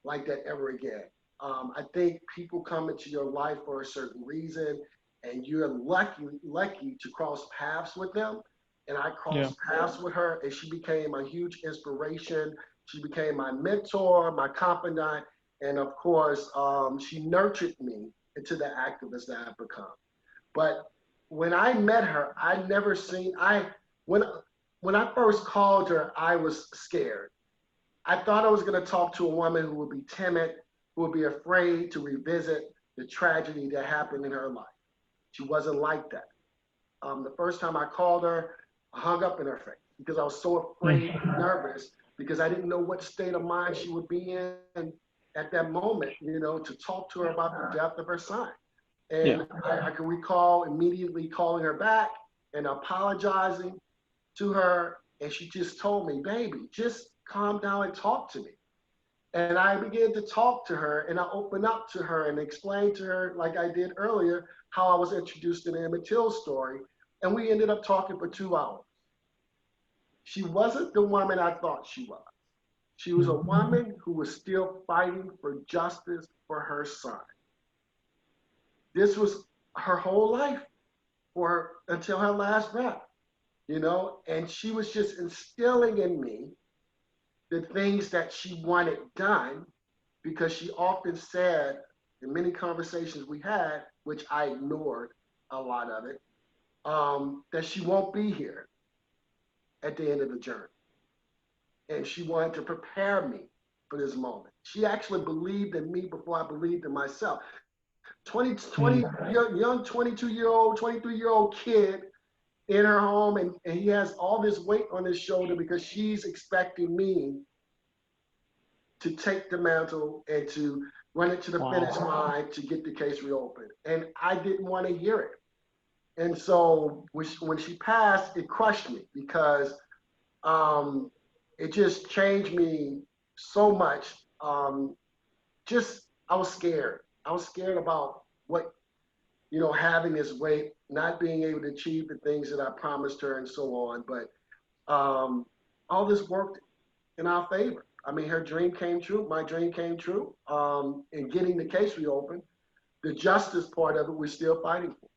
like that ever again. I think people come into your life for a certain reason, and you're lucky to cross paths with them. And I crossed paths with her, and she became a huge inspiration. She became my mentor, my confidant, and of course, she nurtured me into the activist that I've become. But when I met her, when I first called her, I was scared. I thought I was going to talk to a woman who would be timid, who would be afraid to revisit the tragedy that happened in her life. She wasn't like that. The first time I called her, I hung up in her face because I was so afraid and nervous because I didn't know what state of mind she would be in at that moment, to talk to her about the death of her son. And I can recall immediately calling her back and apologizing to her. And she just told me, baby, just calm down and talk to me. And I began to talk to her, and I opened up to her and explained to her, like I did earlier, how I was introduced to the Emmett Till story. And we ended up talking for 2 hours. She wasn't the woman I thought she was. She was a woman who was still fighting for justice for her son. This was her whole life until her last breath, and she was just instilling in me the things that she wanted done, because she often said in many conversations we had, which I ignored a lot of it, that she won't be here at the end of the journey. And she wanted to prepare me for this moment. She actually believed in me before I believed in myself. 20 young 22-year-old, 23-year-old kid in her home, and he has all this weight on his shoulder because she's expecting me to take the mantle and to run it to the finish line to get the case reopened. And I didn't want to hear it. And so when she passed, it crushed me because it just changed me so much. I was scared. I was scared about what, having this weight, not being able to achieve the things that I promised her and so on. But all this worked in our favor. I mean, her dream came true. My dream came true. In getting the case reopened, the justice part of it, we're still fighting for.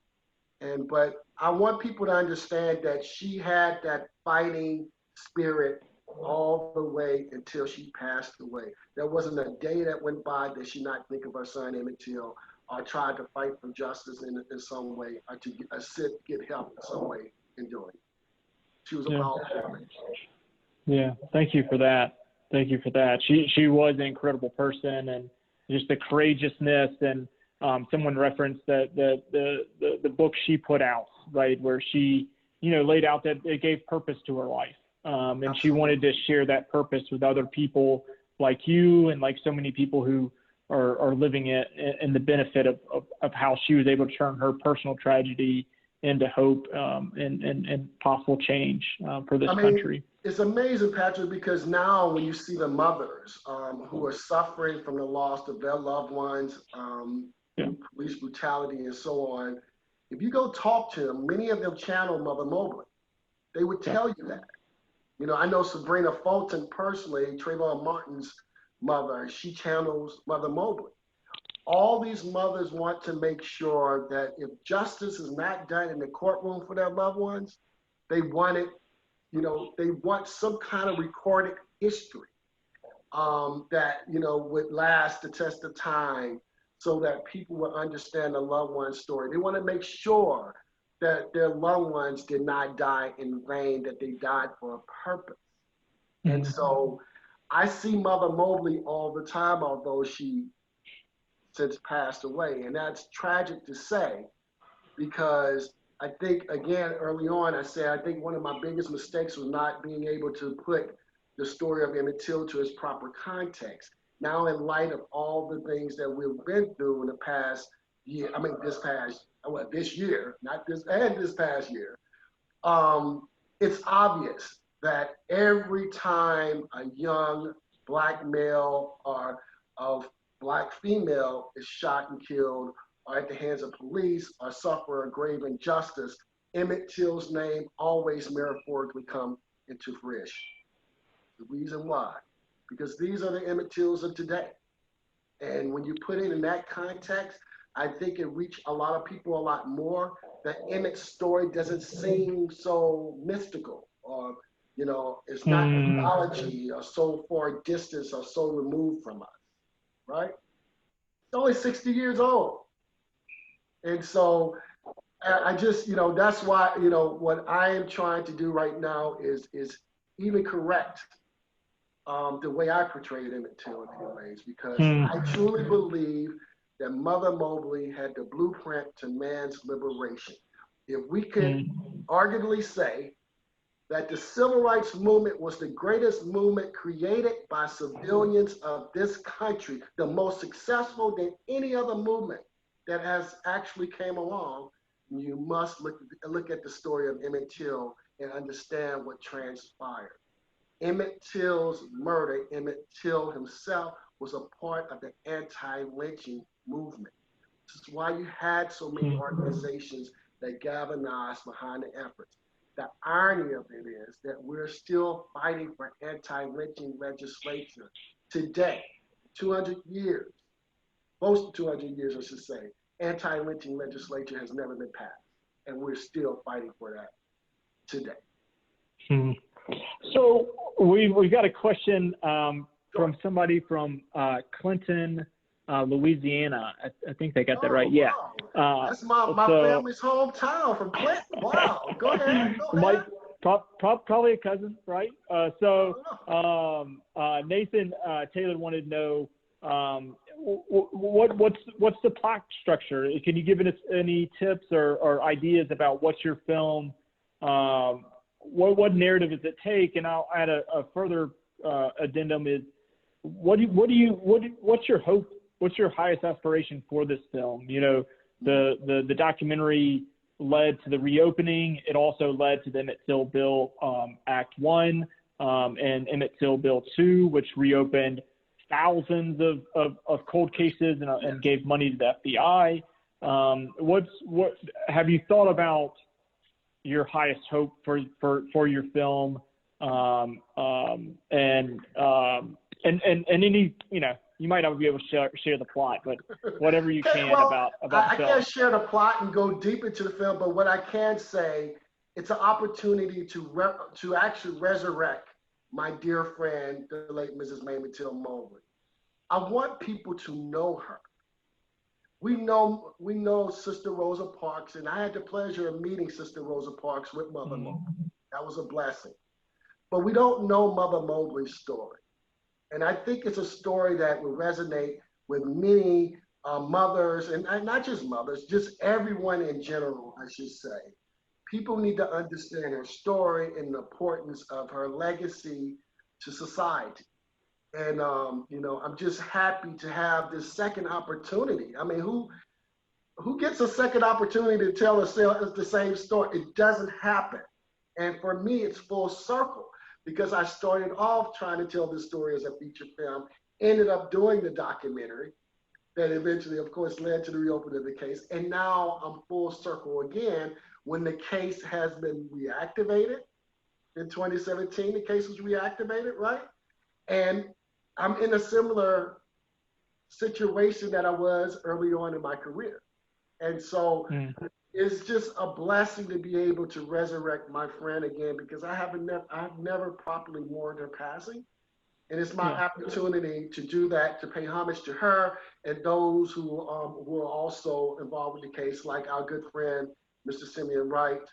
But I want people to understand that she had that fighting spirit all the way until she passed away. There wasn't a day that went by that she not think of her son Emmett Till, or tried to fight for justice in some way, or to get help in some way in doing it. She was a powerful woman. Yeah, thank you for that. Thank you for that. She was an incredible person, and just the courageousness, and someone referenced the book she put out, right, where she laid out that it gave purpose to her life, and she wanted to share that purpose with other people like you and like so many people who are living it in the benefit of how she was able to turn her personal tragedy into hope and possible change for this country. It's amazing, Patrick, because now when you see the mothers who are suffering from the loss of their loved ones, police brutality and so on, if you go talk to them, many of them channel Mother Mobley. They would tell you that. I know Sabrina Fulton personally, Trayvon Martin's mother, she channels Mother Mobley. All these mothers want to make sure that if justice is not done in the courtroom for their loved ones, they want it, they want some kind of recorded history that, would last the test of time so that people will understand the loved one's story. They want to make sure that their loved ones did not die in vain, that they died for a purpose. Mm-hmm. And so I see Mother Mobley all the time, although she since passed away. And that's tragic to say, because I think, again, early on, I think one of my biggest mistakes was not being able to put the story of Emmett Till to its proper context. Now, in light of all the things that we've been through in the past year, this year, not this, and this past year, it's obvious that every time a young Black male or a Black female is shot and killed, or at the hands of police, or suffer a grave injustice, Emmett Till's name always metaphorically come into fruition. The reason why, because these are the Emmett Tills of today. And when you put it in that context, I think it reached a lot of people a lot more. The Emmett story doesn't seem so mystical, or it's not mythology or so far distance or so removed from us, right? It's only 60 years old. And so I just, that's why, what I am trying to do right now is even correct the way I portrayed Emmett Till in many ways, because I truly believe that Mother Mobley had the blueprint to man's liberation. If we could arguably say that the civil rights movement was the greatest movement created by civilians of this country, the most successful than any other movement that has actually came along, you must look at the story of Emmett Till and understand what transpired. Emmett Till's murder, Emmett Till himself was a part of the anti-lynching movement. This is why you had so many organizations that galvanized behind the efforts. The irony of it is that we're still fighting for anti-lynching legislation today, 200 years, close to 200 years, I should say. Anti-lynching legislation has never been passed, and we're still fighting for that today. So we've got a question from somebody from Clinton, Louisiana. I think they got that right. Yeah. Wow. That's my family's hometown, from Clinton. Wow. Go ahead. Probably a cousin, right? Nathan Taylor wanted to know what's the plot structure? Can you give us any tips or ideas about what's your film? What narrative does it take? And I'll add a further addendum is what's your hope? What's your highest aspiration for this film? You know, the documentary led to the reopening. It also led to the Emmett Till Bill Act 1 and Emmett Till Bill 2, which reopened thousands of cold cases and gave money to the FBI. What have you thought about your highest hope for your film? And any, you know, you might not be able to share the plot, but whatever you can about the film. I can't share the plot and go deep into the film, but what I can say, it's an opportunity to actually resurrect my dear friend, the late Mrs. Mamie Till Mobley. I want people to know her. We know Sister Rosa Parks, and I had the pleasure of meeting Sister Rosa Parks with Mother Mobley. That was a blessing. But we don't know Mother Mobley's story. And I think it's a story that will resonate with many mothers, and not just mothers, just everyone in general, I should say. People need to understand her story and the importance of her legacy to society. And, you know, I'm just happy to have this second opportunity. I mean, who gets a second opportunity to tell the same story? It doesn't happen. And for me, it's full circle, because I started off trying to tell this story as a feature film, ended up doing the documentary that eventually, of course, led to the reopening of the case. And now I'm full circle again when the case has been reactivated. In 2017, the case was reactivated, right? And I'm in a similar situation that I was early on in my career. And so it's just a blessing to be able to resurrect my friend again, because I've never properly mourned her passing. And it's my opportunity to do that, to pay homage to her and those who were also involved with the case, like our good friend, Mr. Simeon Wright,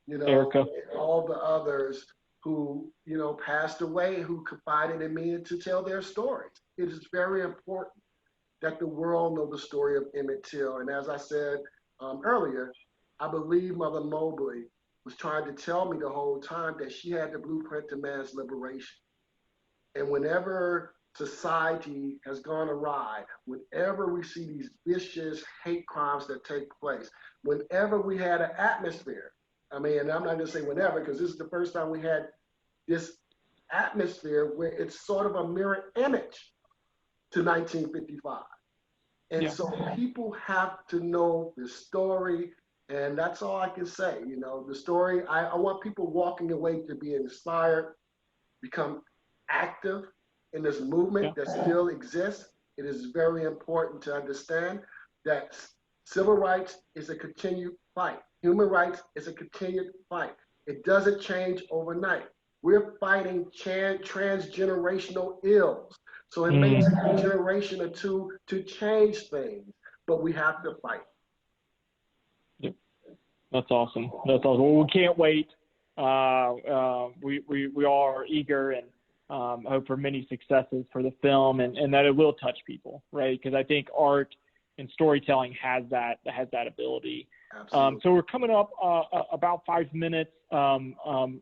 you know, Erica, and all the others who, you know, passed away, who confided in me to tell their stories. It is very important that the world know the story of Emmett Till. And as I said earlier, I believe Mother Mobley was trying to tell me the whole time that she had the blueprint to man's liberation. And whenever society has gone awry, whenever we see these vicious hate crimes that take place, whenever we had an atmosphere, I mean, and I'm not gonna say whenever, because this is the first time we had this atmosphere where it's sort of a mirror image to 1955. And so people have to know the story, and that's all I can say. You know, the story, I want people walking away to be inspired, become active in this movement that still exists. It is very important to understand that civil rights is a continued fight. Human rights is a continued fight. It doesn't change overnight. We're fighting transgenerational ills. So it may take a generation or two to change things, but we have to fight. Yep. That's awesome. That's awesome. Well, we can't wait. We are eager and hope for many successes for the film, and that it will touch people, right? Because I think art and storytelling has that ability. So we're coming up about 5 minutes. I'm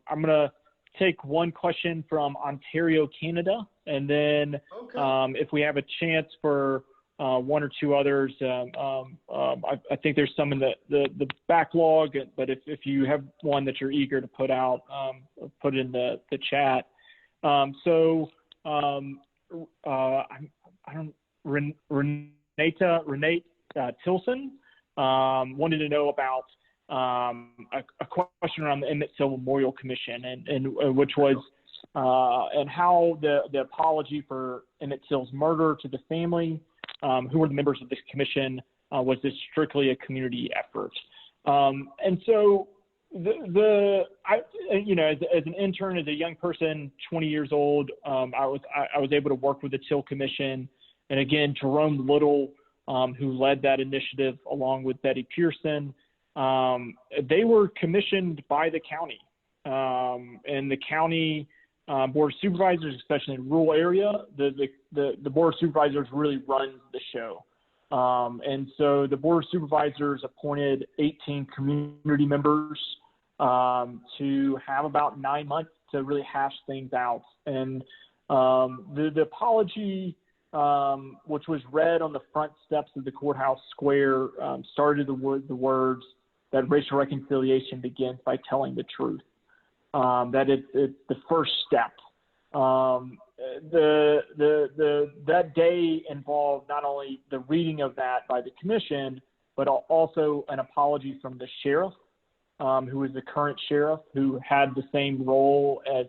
gonna take one question from Ontario, Canada, and then if we have a chance for one or two others, I think there's some in the backlog, but if you have one that you're eager to put out, put it in the chat. Renee Tilson wanted to know about a question around the Emmett Till Memorial Commission, and which was and how the apology for Emmett Till's murder to the family, who were the members of this commission, was this strictly a community effort? And so you know, as an intern, as a young person, 20 years old, I was able to work with the Till Commission, and again, Jerome Little, who led that initiative along with Betty Pearson. They were commissioned by the county And the county board of supervisors, especially in rural area, the board of supervisors really runs the show. And so the board of supervisors appointed 18 community members to have about 9 months to really hash things out. And the apology, which was read on the front steps of the courthouse square, started the words that racial reconciliation begins by telling the truth. That it's the first step. That day involved not only the reading of that by the commission, but also an apology from the sheriff, who is the current sheriff, who had the same role as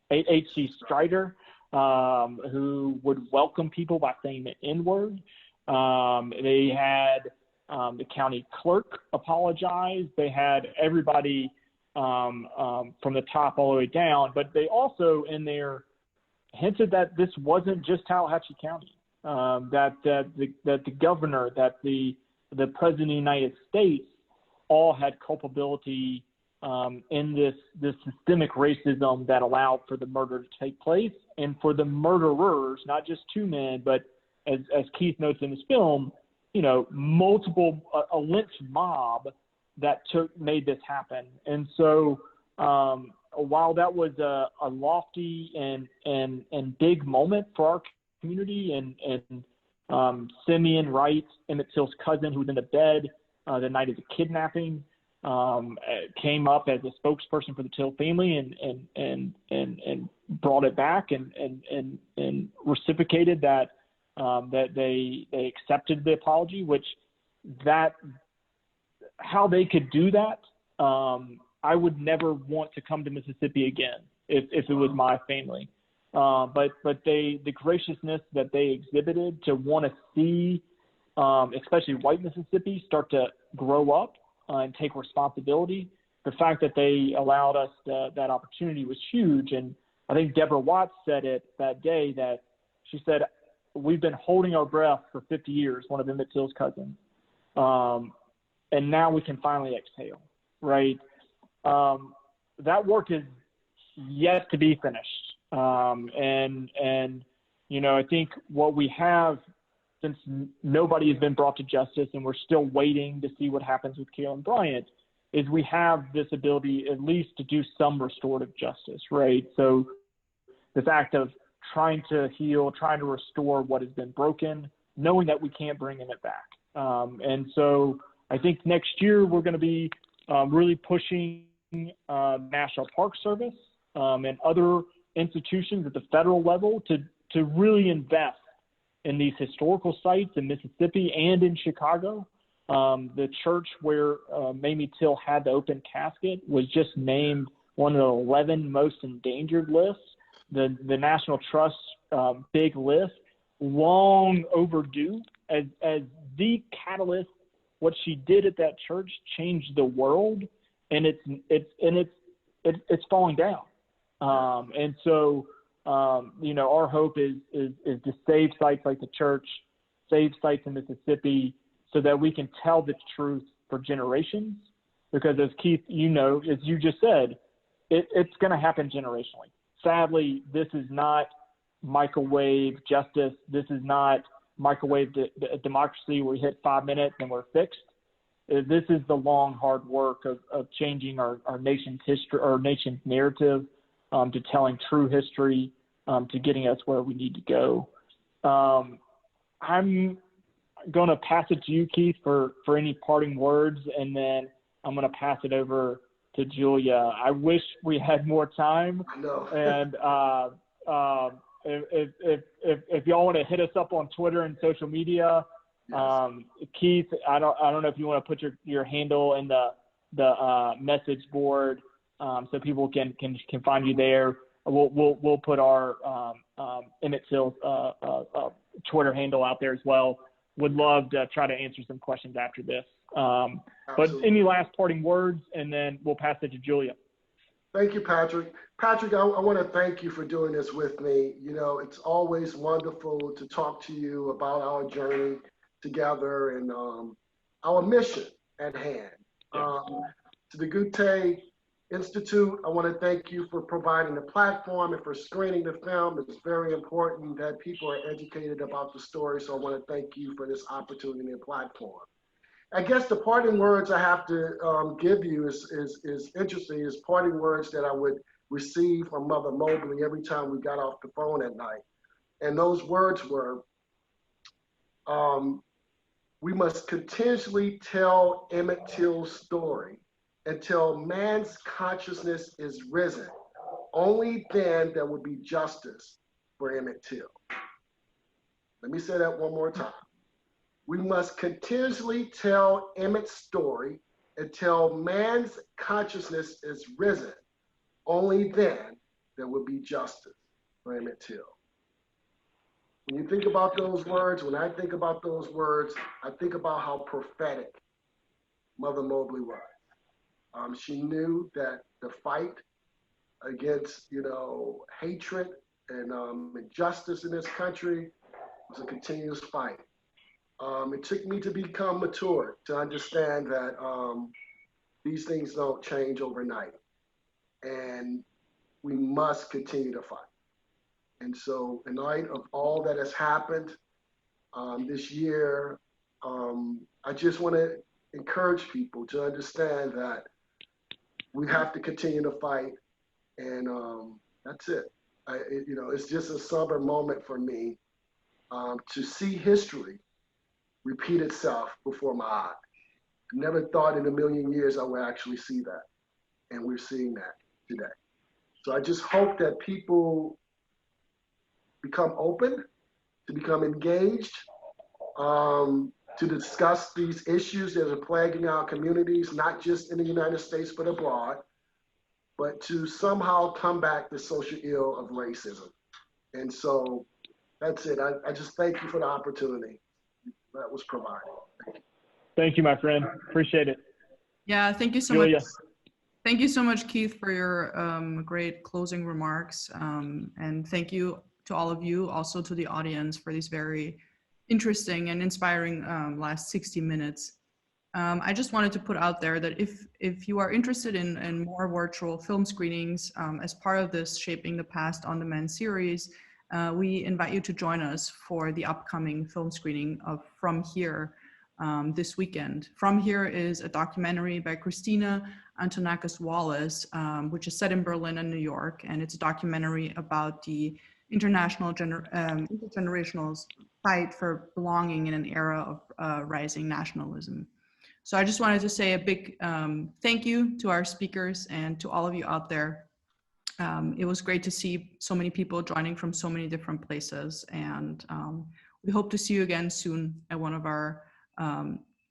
H.C. Strider, who would welcome people by saying the N-word. They had the county clerk apologize. They had everybody from the top all the way down, but they also in there hinted that this wasn't just Tallahatchie County, that the governor, that the president of the United States all had culpability in this systemic racism that allowed for the murder to take place, and for the murderers, not just two men, but as Keith notes in his film, multiple, a lynch mob that made this happen. And so while that was a lofty and big moment for our community, and Simeon Wright, Emmett Till's cousin, who was in the bed the night of the kidnapping, came up as a spokesperson for the Till family and brought it back and reciprocated that they accepted the apology, which how they could do that, I would never want to come to Mississippi again if it was my family. But the graciousness that they exhibited to want to see, especially white Mississippi, start to grow up and take responsibility. The fact that they allowed us that opportunity was huge. And I think Deborah Watts said it that day, that she said, "We've been holding our breath for 50 years, one of Emmett Till's cousins. And now we can finally exhale," right? That work is yet to be finished. I think what we have, since nobody has been brought to justice and we're still waiting to see what happens with Kaylen Bryant, is we have this ability at least to do some restorative justice, right? So this act of trying to heal, trying to restore what has been broken, knowing that we can't bring it back. And so I think next year we're going to be really pushing National Park Service and other institutions at the federal level to really invest in these historical sites in Mississippi and in Chicago. The church where Mamie Till had the open casket was just named one of the 11 most endangered lists. The National Trust big list, long overdue, as the catalyst. What she did at that church changed the world, and it's falling down. And so our hope is to save sites like the church, save sites in Mississippi, so that we can tell the truth for generations. Because as Keith, as you just said, it's going to happen generationally. Sadly, this is not microwave justice. This is not microwave democracy where we hit 5 minutes and we're fixed. This is the long, hard work of changing our nation's history, our nation's narrative, to telling true history, to getting us where we need to go. I'm going to pass it to you, Keith, for any parting words, and then I'm going to pass it over to Julia. I wish we had more time. I know. And if y'all want to hit us up on Twitter and social media, yes. Keith, I don't know if you want to put your handle in the message board, so people can find you there. We'll put our Emmett Till Twitter handle out there as well. Would love to try to answer some questions after this. But any last parting words, and then we'll pass it to Julia. Thank you, Patrick. Patrick, I want to thank you for doing this with me. It's always wonderful to talk to you about our journey together and our mission at hand. To the Goethe Institute. I want to thank you for providing the platform and for screening the film. It's very important that people are educated about the story, so I want to thank you for this opportunity and platform. I guess the parting words I have to give you is interesting, is parting words that I would receive from Mother Mobley every time we got off the phone at night. And those words were, we must continuously tell Emmett Till's story until man's consciousness is risen. Only then there will be justice for Emmett Till. Let me say that one more time. We must continuously tell Emmett's story until man's consciousness is risen. Only then there will be justice for Emmett Till. When you think about those words, when I think about those words, I think about how prophetic Mother Mobley was. She knew that the fight against, hatred and injustice in this country was a continuous fight. It took me to become mature, to understand that these things don't change overnight. And we must continue to fight. And so in light of all that has happened this year, I just want to encourage people to understand that we have to continue to fight. And that's it. It's just a somber moment for me to see history repeat itself before my eyes. Never thought in a million years I would actually see that. And we're seeing that today. So I just hope that people become open, to become engaged, to discuss these issues that are plaguing our communities, not just in the United States, but abroad, but to somehow combat the social ill of racism. And so that's it. I just thank you for the opportunity that was provided. Thank you. Thank you, my friend. Appreciate it. Yeah, thank you so Julia. much. Thank you so much, Keith, for your great closing remarks. And thank you to all of you, also to the audience, for these very interesting and inspiring last 60 minutes. I just wanted to put out there that if you are interested in more virtual film screenings as part of this Shaping the Past on Demand series, we invite you to join us for the upcoming film screening of From Here this weekend. From Here is a documentary by Christina Antonakis Wallace, which is set in Berlin and New York, and it's a documentary about the intergenerational fight for belonging in an era of rising nationalism. So I just wanted to say a big thank you to our speakers and to all of you out there. It was great to see so many people joining from so many different places, and we hope to see you again soon at one of our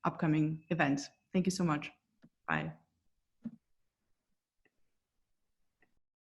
upcoming events. Thank you so much. Bye.